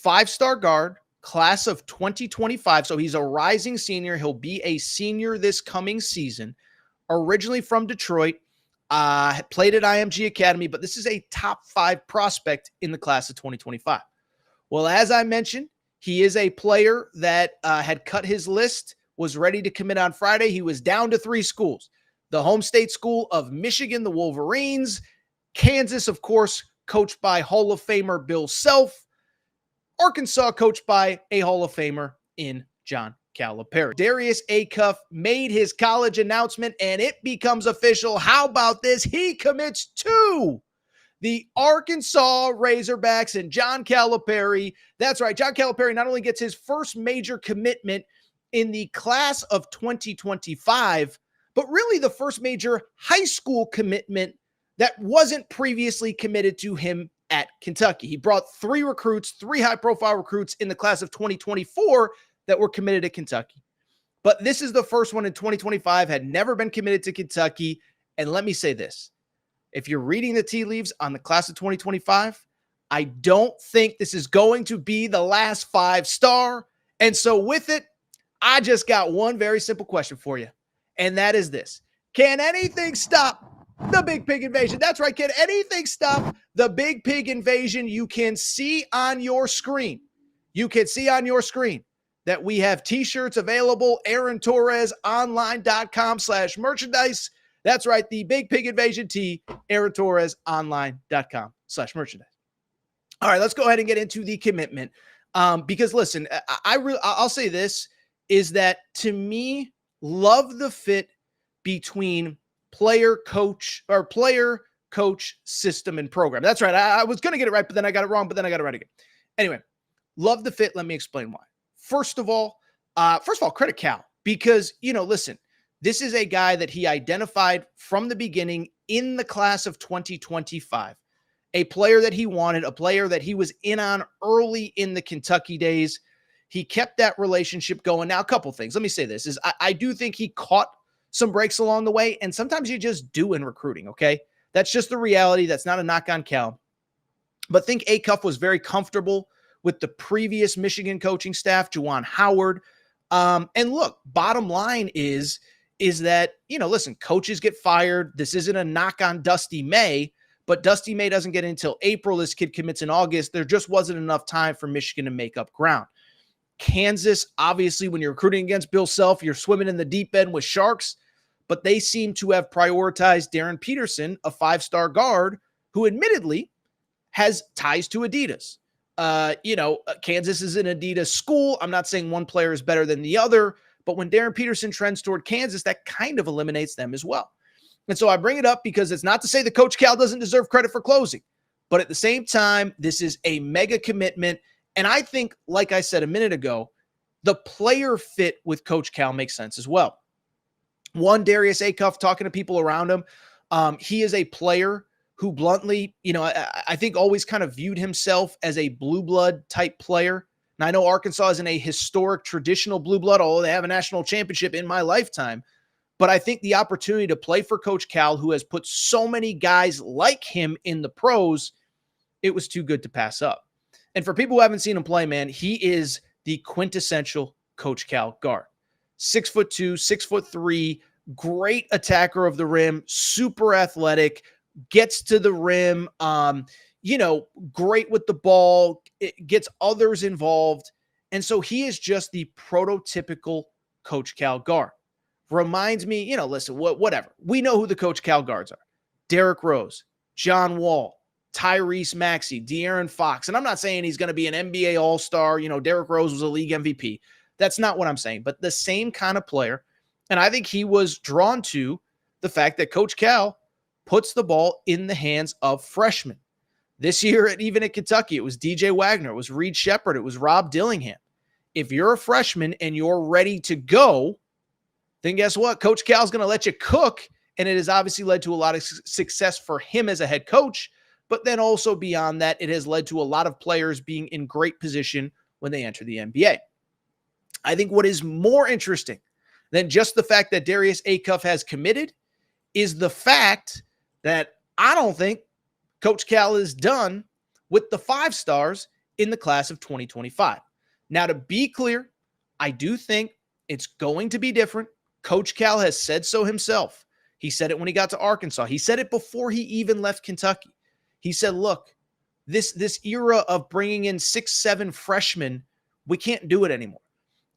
5-star guard, class of 2025. So he's a rising senior. He'll be a senior this coming season. Originally from Detroit, played at IMG Academy, but this is a top 5 prospect in the class of 2025. Well, as I mentioned, he is a player that had cut his list, was ready to commit on Friday. He was down to 3 schools: the home state school of Michigan, the Wolverines; Kansas, of course, coached by Hall of Famer Bill Self; Arkansas, coached by a Hall of Famer in John Calipari. Darius Acuff made his college announcement, and it becomes official. How about this? He commits to the Arkansas Razorbacks and John Calipari. That's right. John Calipari not only gets his first major commitment in the class of 2025, but really the first major high school commitment that wasn't previously committed to him at Kentucky. He brought 3 recruits, 3 high-profile recruits in the class of 2024 that were committed to Kentucky. But this is the first one in 2025, had never been committed to Kentucky. And let me say this. If you're reading the tea leaves on the class of 2025, I don't think this is going to be the last 5-star. And so with it, I just got one very simple question for you. And that is this. Can anything stop the Big Pig invasion? That's right. Can anything stop the Big Pig invasion? You can see on your screen. You can see on your screen that we have t-shirts available. Aaron Torres online.com/merchandise. That's right. The Big Pig Invasion tee, Aaron Torres online.com/merchandise. All right, let's go ahead and get into the commitment. Because listen, I'll say this is that to me, love the fit between player, coach, system, and program. That's right. I was going to get it right, but then I got it wrong, but then I got it right again. Anyway, love the fit. Let me explain why. First of all, credit Cal, because, listen, this is a guy that he identified from the beginning in the class of 2025, a player that he wanted, a player that he was in on early in the Kentucky days. He kept that relationship going. Now, a couple things. Let me say this is I do think he caught some breaks along the way, and sometimes you just do in recruiting, okay? That's just the reality. That's not a knock on Cal. But think Acuff was very comfortable with the previous Michigan coaching staff, Juwan Howard. And look, bottom line is that, listen, coaches get fired. This isn't a knock on Dusty May, but Dusty May doesn't get in until April. This kid commits in August. There just wasn't enough time for Michigan to make up ground. Kansas, obviously, when you're recruiting against Bill Self, you're swimming in the deep end with sharks, but they seem to have prioritized Darren Peterson, a 5-star guard who admittedly has ties to Adidas. Kansas is an Adidas school. I'm not saying one player is better than the other, but when Darren Peterson trends toward Kansas, that kind of eliminates them as well. And so I bring it up because it's not to say that Coach Cal doesn't deserve credit for closing, but at the same time, this is a mega commitment. And I think, like I said a minute ago, the player fit with Coach Cal makes sense as well. One, Darius Acuff, talking to people around him, he is a player who bluntly, I think always kind of viewed himself as a blue blood type player. Now, I know Arkansas isn't a historic, traditional blue blood, although they have a national championship in my lifetime. But I think the opportunity to play for Coach Cal, who has put so many guys like him in the pros, it was too good to pass up. And for people who haven't seen him play, man, he is the quintessential Coach Cal guard. 6'2", 6'3", great attacker of the rim, super athletic, gets to the rim, great with the ball, it gets others involved. And so he is just the prototypical Coach Cal guard. Reminds me, listen, whatever. We know who the Coach Cal guards are. Derrick Rose, John Wall, Tyrese Maxey, De'Aaron Fox. And I'm not saying he's going to be an NBA All-Star. Derrick Rose was a league MVP. That's not what I'm saying. But the same kind of player. And I think he was drawn to the fact that Coach Cal puts the ball in the hands of freshmen. This year, even at Kentucky, it was DJ Wagner, it was Reed Shepherd, it was Rob Dillingham. If you're a freshman and you're ready to go, then guess what? Coach Cal's going to let you cook, and it has obviously led to a lot of success for him as a head coach, but then also beyond that, it has led to a lot of players being in great position when they enter the NBA. I think what is more interesting than just the fact that Darius Acuff has committed is the fact that I don't think Coach Cal is done with the 5 stars in the class of 2025. Now, to be clear, I do think it's going to be different. Coach Cal has said so himself. He said it when he got to Arkansas. He said it before he even left Kentucky. He said, look, this era of bringing in 6, 7 freshmen, we can't do it anymore.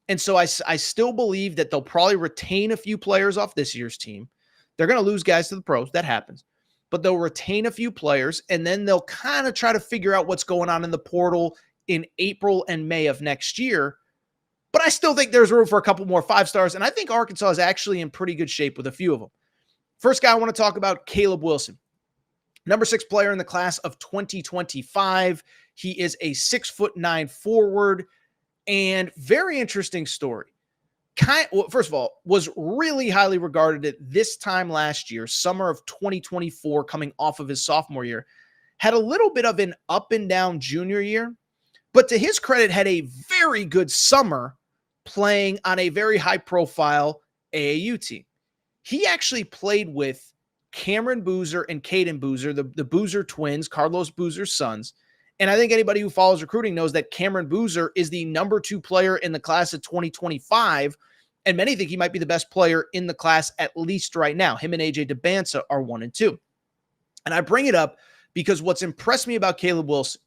And so I still believe that they'll probably retain a few players off this year's team. They're going to lose guys to the pros. That happens. But they'll retain a few players, and then they'll kind of try to figure out what's going on in the portal in April and May of next year. But I still think there's room for a couple more 5 stars, and I think Arkansas is actually in pretty good shape with a few of them. First guy I want to talk about, Caleb Wilson. Number 6 player in the class of 2025. He is a 6'9" forward, and very interesting story. First of all, was really highly regarded at this time last year, summer of 2024, coming off of his sophomore year. Had a little bit of an up and down junior year, but to his credit, had a very good summer playing on a very high-profile AAU team. He actually played with Cameron Boozer and Caden Boozer, the Boozer twins, Carlos Boozer's sons. And I think anybody who follows recruiting knows that Cameron Boozer is the number 2 player in the class of 2025, and many think he might be the best player in the class at least right now. Him and AJ DeBansa are 1 and 2. And I bring it up because what's impressed me about Caleb Wilson,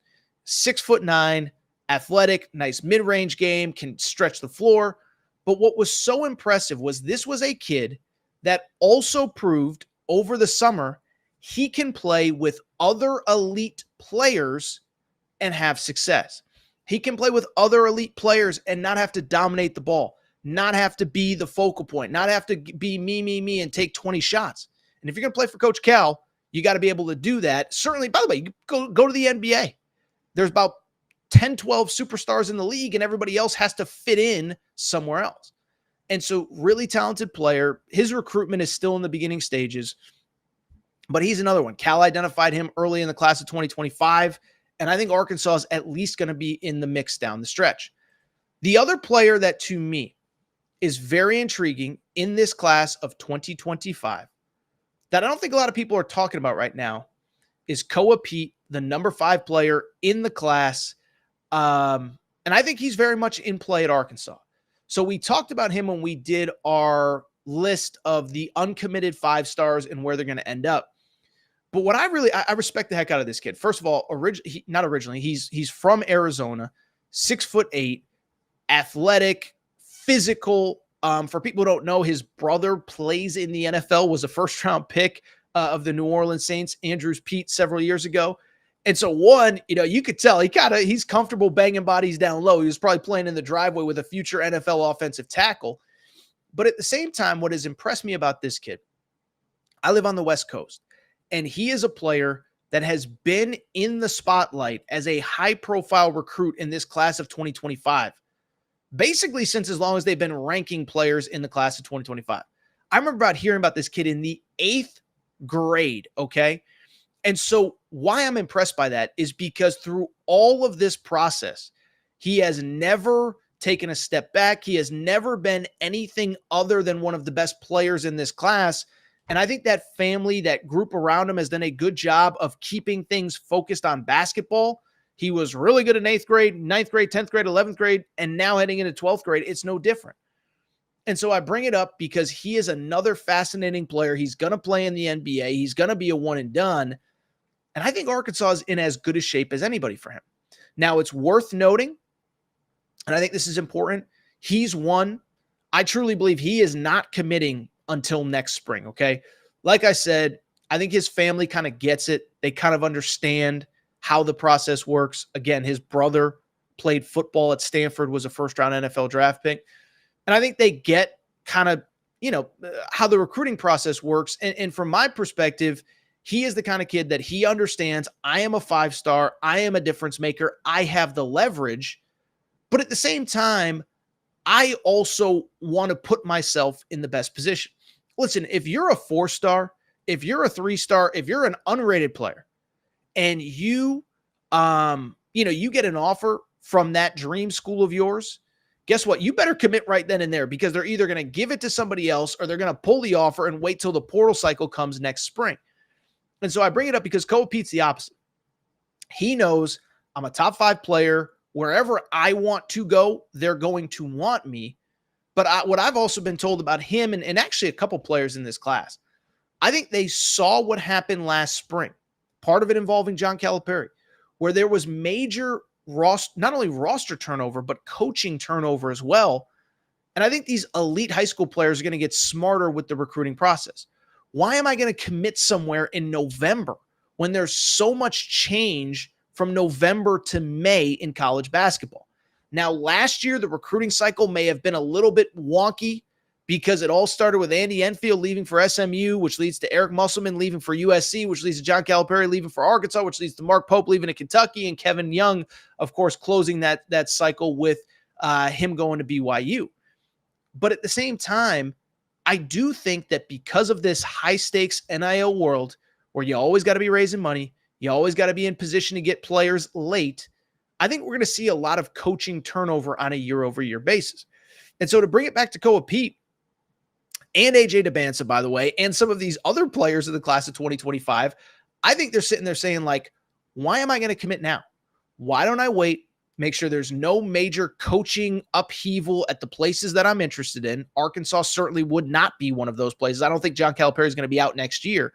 6'9", athletic, nice mid-range game, can stretch the floor. But what was so impressive was this was a kid that also proved over the summer he can play with other elite players and have success. He can play with other elite players and not have to dominate the ball, not have to be the focal point, not have to be me, and take 20 shots. And if you're going to play for Coach Cal, you got to be able to do that. Certainly, by the way, you go to the NBA. There's about 10, 12 superstars in the league, and everybody else has to fit in somewhere else. And so really talented player. His recruitment is still in the beginning stages, but he's another one. Cal identified him early in the class of 2025, and I think Arkansas is at least going to be in the mix down the stretch. The other player that to me is very intriguing in this class of 2025 that I don't think a lot of people are talking about right now is Koa Pete, the number 5 player in the class. And I think he's very much in play at Arkansas. So we talked about him when we did our list of the uncommitted 5 stars and where they're going to end up. But what I respect the heck out of this kid. First of all, he's from Arizona, 6'8", athletic, physical. For people who don't know, his brother plays in the NFL, was a first-round pick of the New Orleans Saints, Andrews Pete, several years ago. And so you could tell he's comfortable banging bodies down low. He was probably playing in the driveway with a future NFL offensive tackle. But at the same time, what has impressed me about this kid, I live on the West Coast, and he is a player that has been in the spotlight as a high-profile recruit in this class of 2025, basically since as long as they've been ranking players in the class of 2025. I remember hearing about this kid in the 8th grade, okay? And so why I'm impressed by that is because through all of this process, he has never taken a step back. He has never been anything other than one of the best players in this class. And I think that family, that group around him has done a good job of keeping things focused on basketball. He was really good in 8th grade, 9th grade, 10th grade, 11th grade, and now heading into 12th grade, it's no different. And so I bring it up because he is another fascinating player. He's going to play in the NBA. He's going to be a one and done. And I think Arkansas is in as good a shape as anybody for him. Now, it's worth noting, and I think this is important, I truly believe he is not committing until next spring, okay? Like I said, I think his family kind of gets it. They kind of understand how the process works. Again, his brother played football at Stanford, was a first-round NFL draft pick. And I think they get kind of, how the recruiting process works. And from my perspective, he is the kind of kid that he understands, I am a 5-star, I am a difference maker, I have the leverage, but at the same time, I also want to put myself in the best position. Listen, if you're a 4-star, if you're a 3-star, if you're an unrated player and you get an offer from that dream school of yours, guess what? You better commit right then and there, because they're either going to give it to somebody else or they're going to pull the offer and wait till the portal cycle comes next spring. And so I bring it up because Koa Pete's the opposite. He knows I'm a top 5 player. Wherever I want to go, they're going to want me. But what I've also been told about him and actually a couple players in this class, I think they saw what happened last spring, part of it involving John Calipari, where there was major not only roster turnover, but coaching turnover as well. And I think these elite high school players are going to get smarter with the recruiting process. Why am I going to commit somewhere in November when there's so much change from November to May in college basketball? Now, last year, the recruiting cycle may have been a little bit wonky because it all started with Andy Enfield leaving for SMU, which leads to Eric Musselman leaving for USC, which leads to John Calipari leaving for Arkansas, which leads to Mark Pope leaving to Kentucky, and Kevin Young, of course, closing that cycle with him going to BYU. But at the same time, I do think that because of this high-stakes NIL world where you always got to be raising money, you always got to be in position to get players late, I think we're going to see a lot of coaching turnover on a year-over-year basis. And so to bring it back to Koa Pete and AJ DeBansa, by the way, and some of these other players in the class of 2025, I think they're sitting there saying, like, why am I going to commit now? Why don't I wait, make sure there's no major coaching upheaval at the places that I'm interested in? Arkansas certainly would not be one of those places. I don't think John Calipari is going to be out next year.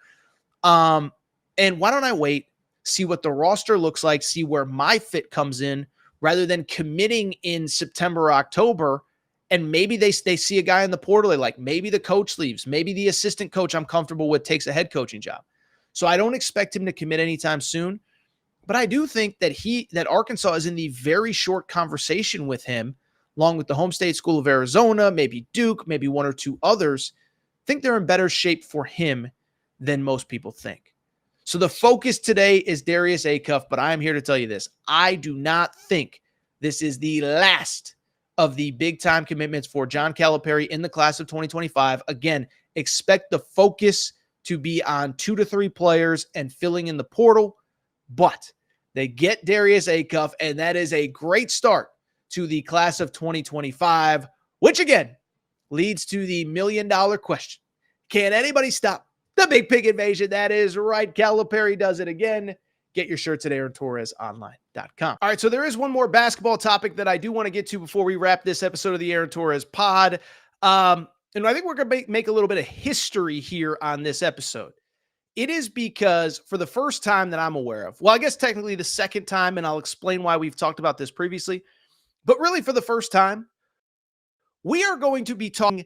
And why don't I wait, see what the roster looks like, see where my fit comes in, rather than committing in September or October, and maybe they see a guy in the portal they like, maybe the coach leaves, maybe the assistant coach I'm comfortable with takes a head coaching job. So I don't expect him to commit anytime soon, but I do think that Arkansas is in the very short conversation with him, along with the Home State School of Arizona, maybe Duke, maybe one or two others. I think they're in better shape for him than most people think. So the focus today is Darius Acuff, but I'm here to tell you this. I do not think this is the last of the big-time commitments for John Calipari in the class of 2025. Again, expect the focus to be on 2 to 3 players and filling in the portal, but they get Darius Acuff, and that is a great start to the class of 2025, which again leads to the million-dollar question. Can anybody stop the Big Pig invasion? That is right. Calipari does it again. Get your shirts at AaronTorresOnline.com. All right, so there is one more basketball topic that I do want to get to before we wrap this episode of the Aaron Torres pod. And I think we're going to make a little bit of history here on this episode. It is because for the first time that I'm aware of, well, I guess technically the second time, and I'll explain why we've talked about this previously, but really for the first time, we are going to be talking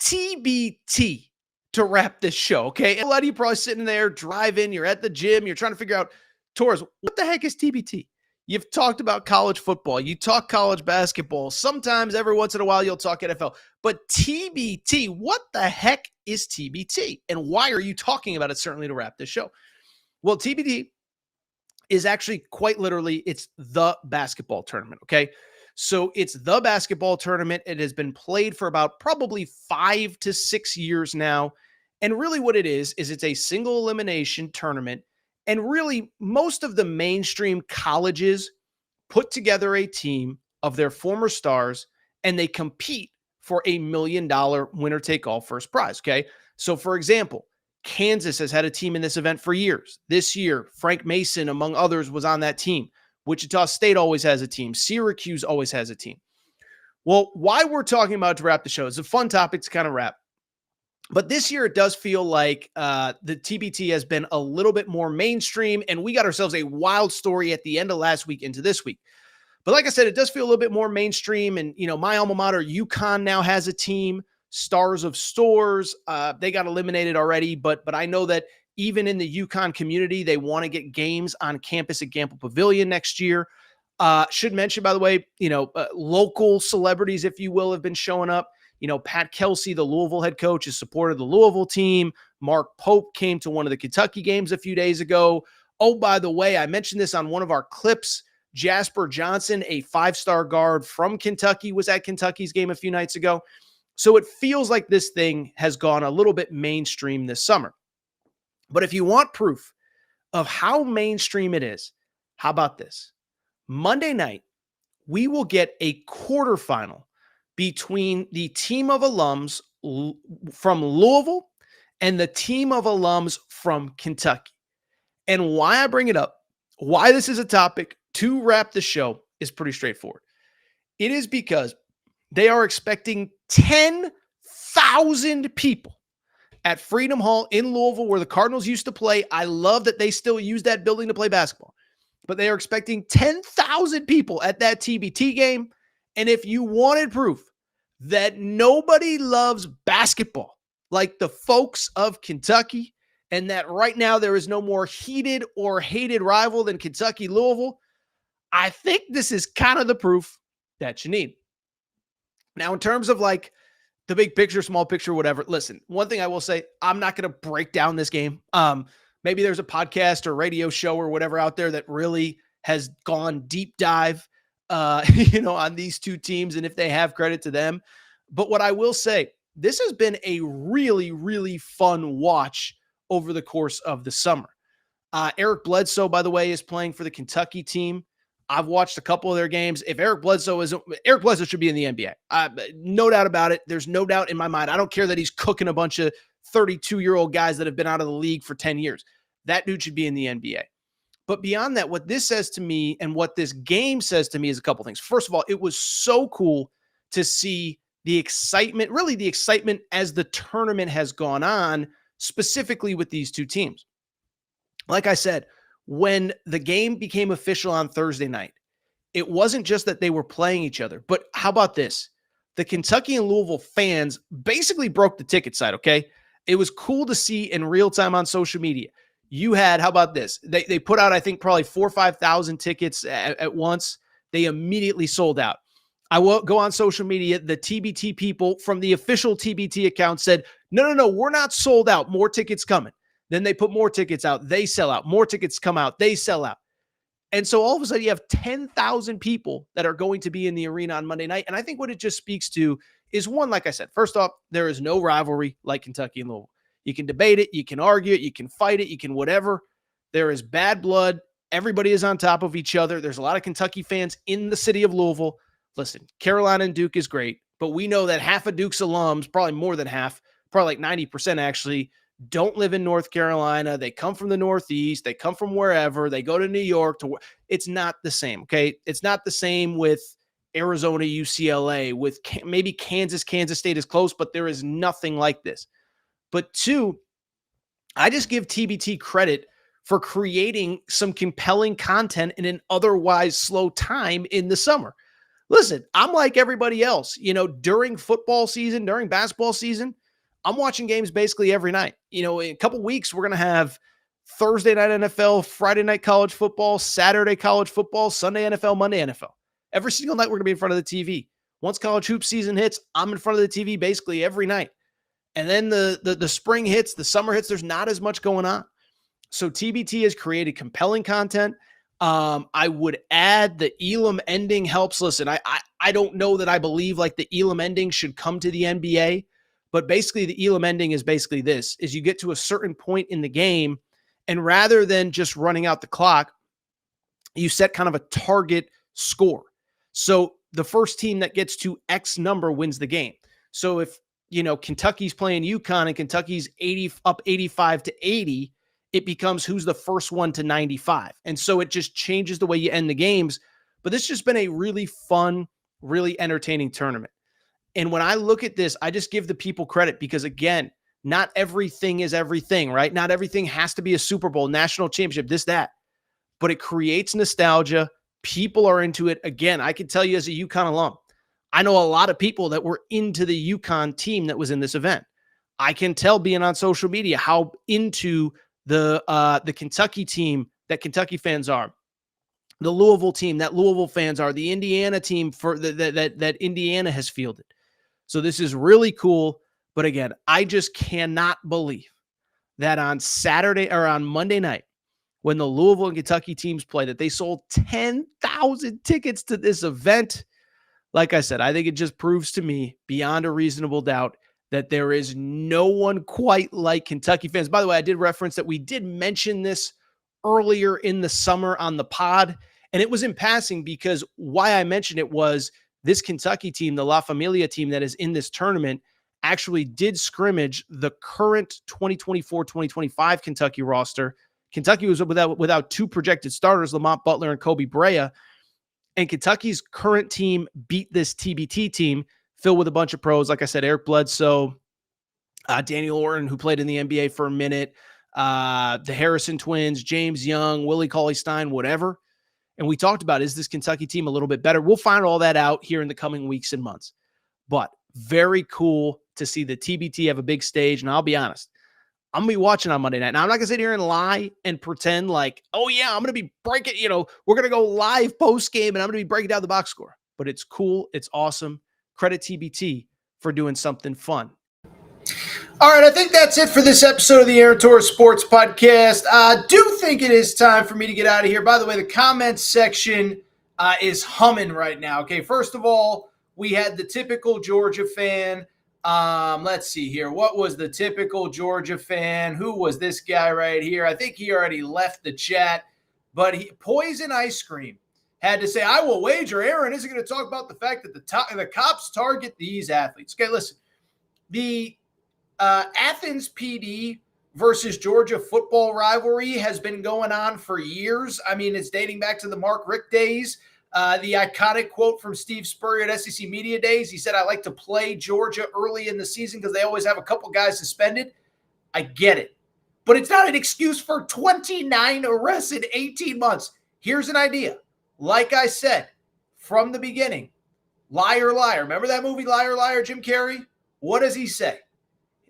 TBT to wrap this show, okay? And a lot of you probably sitting there driving, you're at the gym, you're trying to figure out, Torres, what the heck is TBT? You've talked about college football. You talk college basketball. Sometimes every once in a while you'll talk NFL. But TBT, what the heck is TBT? And why are you talking about it, certainly to wrap this show? Well, TBT is actually quite literally, it's the basketball tournament, okay? So it's the basketball tournament. It has been played for about probably 5 to 6 years now. And really what it is it's a single elimination tournament. And really, most of the mainstream colleges put together a team of their former stars, and they compete for $1 million winner-take-all first prize, okay? So, for example, Kansas has had a team in this event for years. This year, Frank Mason, among others, was on that team. Wichita State always has a team. Syracuse always has a team. Well, why we're talking about to wrap the show, it's a fun topic to kind of wrap. But this year, it does feel like the TBT has been a little bit more mainstream, and we got ourselves a wild story at the end of last week into this week. But like I said, it does feel a little bit more mainstream, and, you know, my alma mater, UConn, now has a team, Stars of Stores. They got eliminated already, but I know that even in the UConn community, they want to get games on campus at Gamble Pavilion next year. Should mention, by the way, you know, local celebrities, if you will, have been showing up. You know, Pat Kelsey, the Louisville head coach, has supported the Louisville team. Mark Pope came to one of the Kentucky games a few days ago. Oh, by the way, I mentioned this on one of our clips. Jasper Johnson, a 5-star guard from Kentucky, was at Kentucky's game a few nights ago. So it feels like this thing has gone a little bit mainstream this summer. But if you want proof of how mainstream it is, how about this? Monday night, we will get a quarterfinal between the team of alums from Louisville and the team of alums from Kentucky. And why I bring it up, why this is a topic to wrap the show, is pretty straightforward. It is because they are expecting 10,000 people at Freedom Hall in Louisville, where the Cardinals used to play. I love that they still use that building to play basketball. But they are expecting 10,000 people at that TBT game. And if you wanted proof that nobody loves basketball like the folks of Kentucky, and that right now there is no more heated or hated rival than Kentucky-Louisville, I think this is kind of the proof that you need. Now, in terms of like the big picture, small picture, whatever, listen, one thing I will say, I'm not going to break down this game. Maybe there's a podcast or radio show or whatever out there that really has gone deep dive, on these two teams, and if they have, credit to them. But what I will say, this has been a really, really fun watch over the course of the summer. Eric Bledsoe, by the way, is playing for the Kentucky team. I've watched a couple of their games. If Eric Bledsoe should be in the NBA. No doubt about it. There's no doubt in my mind. I don't care that he's cooking a bunch of 32-year-old guys that have been out of the league for 10 years. That dude should be in the NBA. But beyond that, what this says to me and what this game says to me is a couple things. First of all, it was so cool to see the excitement as the tournament has gone on, specifically with these two teams. Like I said, when the game became official on Thursday night, it wasn't just that they were playing each other, but how about this? The Kentucky and Louisville fans basically broke the ticket side, okay? It was cool to see in real time on social media. You had, how about this? They put out, I think, probably 4,000 or 5,000 tickets at once. They immediately sold out. I will go on social media. The TBT people from the official TBT account said, no, we're not sold out. More tickets coming. Then they put more tickets out. They sell out. More tickets come out. They sell out. And so all of a sudden you have 10,000 people that are going to be in the arena on Monday night. And I think what it just speaks to is, one, like I said, first off, there is no rivalry like Kentucky and Louisville. You can debate it. You can argue it. You can fight it. You can whatever. There is bad blood. Everybody is on top of each other. There's a lot of Kentucky fans in the city of Louisville. Listen, Carolina and Duke is great, but we know that half of Duke's alums, probably more than half, probably like 90% actually, don't live in North Carolina. They come from the Northeast. They come from wherever. They go to New York. It's not the same, okay? It's not the same with Arizona, UCLA, with maybe Kansas State is close, but there is nothing like this. But two, I just give TBT credit for creating some compelling content in an otherwise slow time in the summer. Listen, I'm like everybody else, during football season, during basketball season, I'm watching games basically every night. In a couple weeks, we're going to have Thursday night NFL, Friday night college football, Saturday college football, Sunday NFL, Monday NFL. Every single night we're going to be in front of the TV. Once college hoop season hits, I'm in front of the TV basically every night. And then the spring hits, the summer hits, there's not as much going on. So TBT has created compelling content. I would add the Elam ending helps. Listen, I don't know that I believe like the Elam ending should come to the NBA, but basically the Elam ending is basically this, is you get to a certain point in the game, and rather than just running out the clock, you set kind of a target score. So the first team that gets to X number wins the game. So if, Kentucky's playing UConn and Kentucky's 85-80, it becomes who's the first one to 95. And so it just changes the way you end the games. But this has just been a really fun, really entertaining tournament. And when I look at this, I just give the people credit because, again, not everything is everything, right? Not everything has to be a Super Bowl, national championship, this, that. But it creates nostalgia. People are into it. Again, I can tell you as a UConn alum, I know a lot of people that were into the UConn team that was in this event. I can tell being on social media how into the Kentucky team that Kentucky fans are, the Louisville team that Louisville fans are, the Indiana team for that Indiana has fielded. So this is really cool. But again, I just cannot believe that on Saturday or on Monday night, when the Louisville and Kentucky teams play, that they sold 10,000 tickets to this event. Like I said, I think it just proves to me beyond a reasonable doubt that there is no one quite like Kentucky fans. By the way, I did reference that we did mention this earlier in the summer on the pod, and it was in passing because why I mentioned it was this Kentucky team, the La Familia team that is in this tournament, actually did scrimmage the current 2024-2025 Kentucky roster. Kentucky was without two projected starters, Lamont Butler and Kobe Brea, and Kentucky's current team beat this TBT team filled with a bunch of pros. Like I said, Eric Bledsoe, Daniel Orton, who played in the NBA for a minute, the Harrison twins, James Young, Willie Cauley-Stein, whatever. And we talked about, is this Kentucky team a little bit better? We'll find all that out here in the coming weeks and months. But very cool to see the TBT have a big stage. And I'll be honest, I'm going to be watching on Monday night. Now, I'm not going to sit here and lie and pretend like, oh, yeah, I'm going to be breaking, we're going to go live post-game and I'm going to be breaking down the box score. But it's cool. It's awesome. Credit TBT for doing something fun. All right, I think that's it for this episode of the Aaron Torres Sports Podcast. I do think it is time for me to get out of here. By the way, the comments section is humming right now. Okay, first of all, we had the typical Georgia fan. Let's see here. What was the typical Georgia fan? Who was this guy right here? I think he already left the chat, but Poison Ice Cream had to say, I will wager Aaron isn't going to talk about the fact that the cops target these athletes. Okay, listen. The Athens PD versus Georgia football rivalry has been going on for years. I mean, it's dating back to the Mark Richt days. The iconic quote from Steve Spurrier at SEC Media Days. He said, I like to play Georgia early in the season because they always have a couple guys suspended. I get it. But it's not an excuse for 29 arrests in 18 months. Here's an idea. Like I said from the beginning, Liar, Liar. Remember that movie, Liar, Liar, Jim Carrey? What does he say?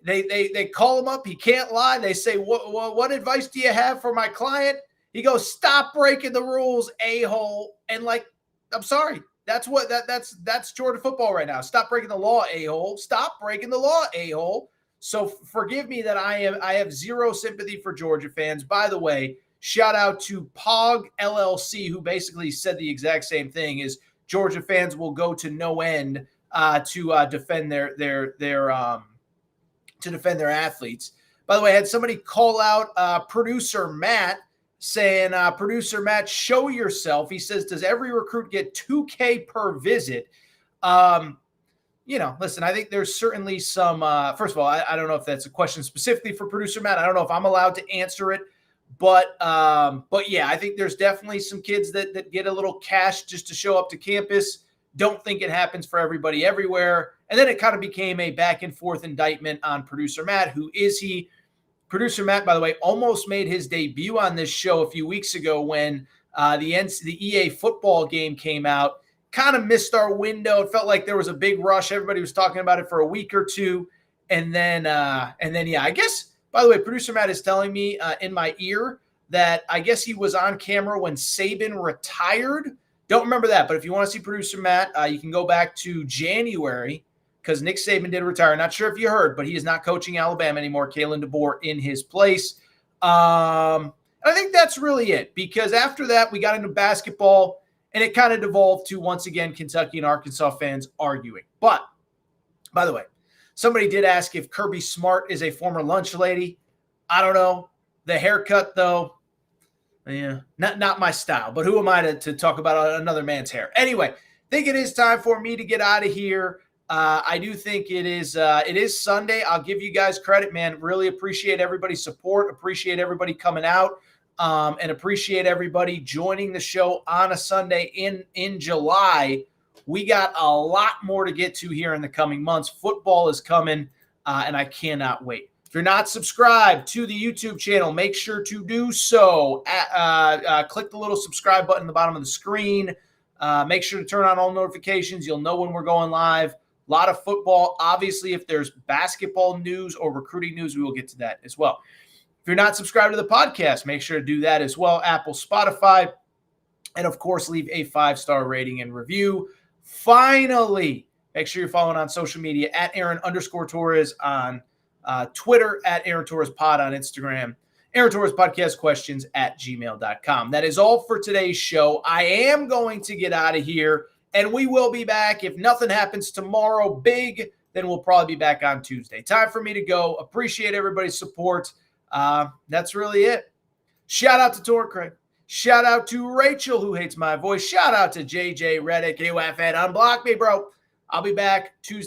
They call him up. He can't lie. They say, what advice do you have for my client? He goes, stop breaking the rules, a-hole. And I'm sorry. That's Georgia football right now. Stop breaking the law, a-hole. Stop breaking the law, a-hole. So forgive me that I have zero sympathy for Georgia fans. By the way, shout out to Pog LLC, who basically said the exact same thing, is Georgia fans will go to no end to defend their athletes. By the way, I had somebody call out producer Matt saying, producer Matt, show yourself. He says, does every recruit get $2K per visit? Listen, I think there's certainly some, first of all, I don't know if that's a question specifically for producer Matt. I don't know if I'm allowed to answer it, but yeah, I think there's definitely some kids that get a little cash just to show up to campus. Don't think it happens for everybody everywhere. And then it kind of became a back and forth indictment on producer Matt. Who is he? Producer Matt, by the way, almost made his debut on this show a few weeks ago when the EA football game came out. Kind of missed our window. It felt like there was a big rush. Everybody was talking about it for a week or two. And then, yeah, I guess, by the way, producer Matt is telling me in my ear that I guess he was on camera when Saban retired. Don't remember that. But if you want to see producer Matt, you can go back to January because Nick Saban did retire. Not sure if you heard, but he is not coaching Alabama anymore. Kalen DeBoer in his place. I think that's really it, because after that, we got into basketball, and it kind of devolved to, once again, Kentucky and Arkansas fans arguing. But, by the way, somebody did ask if Kirby Smart is a former lunch lady. I don't know. The haircut, though, yeah, not my style. But who am I to talk about another man's hair? Anyway, I think it is time for me to get out of here. I do think it is Sunday. I'll give you guys credit, man. Really appreciate everybody's support. Appreciate everybody coming out, and appreciate everybody joining the show on a Sunday in July. We got a lot more to get to here in the coming months. Football is coming, and I cannot wait. If you're not subscribed to the YouTube channel, make sure to do so. Click the little subscribe button at the bottom of the screen. Make sure to turn on all notifications. You'll know when we're going live. A lot of football. Obviously, if there's basketball news or recruiting news, we will get to that as well. If you're not subscribed to the podcast, make sure to do that as well. Apple, Spotify, and of course, leave a 5-star rating and review. Finally, make sure you're following on social media at Aaron_Torres on Twitter at Aaron Torres Pod on Instagram. Aaron Torres Podcast Questions at gmail.com. That is all for today's show. I am going to get out of here, and we will be back. If nothing happens tomorrow big, then we'll probably be back on Tuesday. Time for me to go. Appreciate everybody's support. That's really it. Shout out to Torcraig. Shout out to Rachel, who hates my voice. Shout out to JJ Reddick, UFN. Unblock me, bro. I'll be back Tuesday.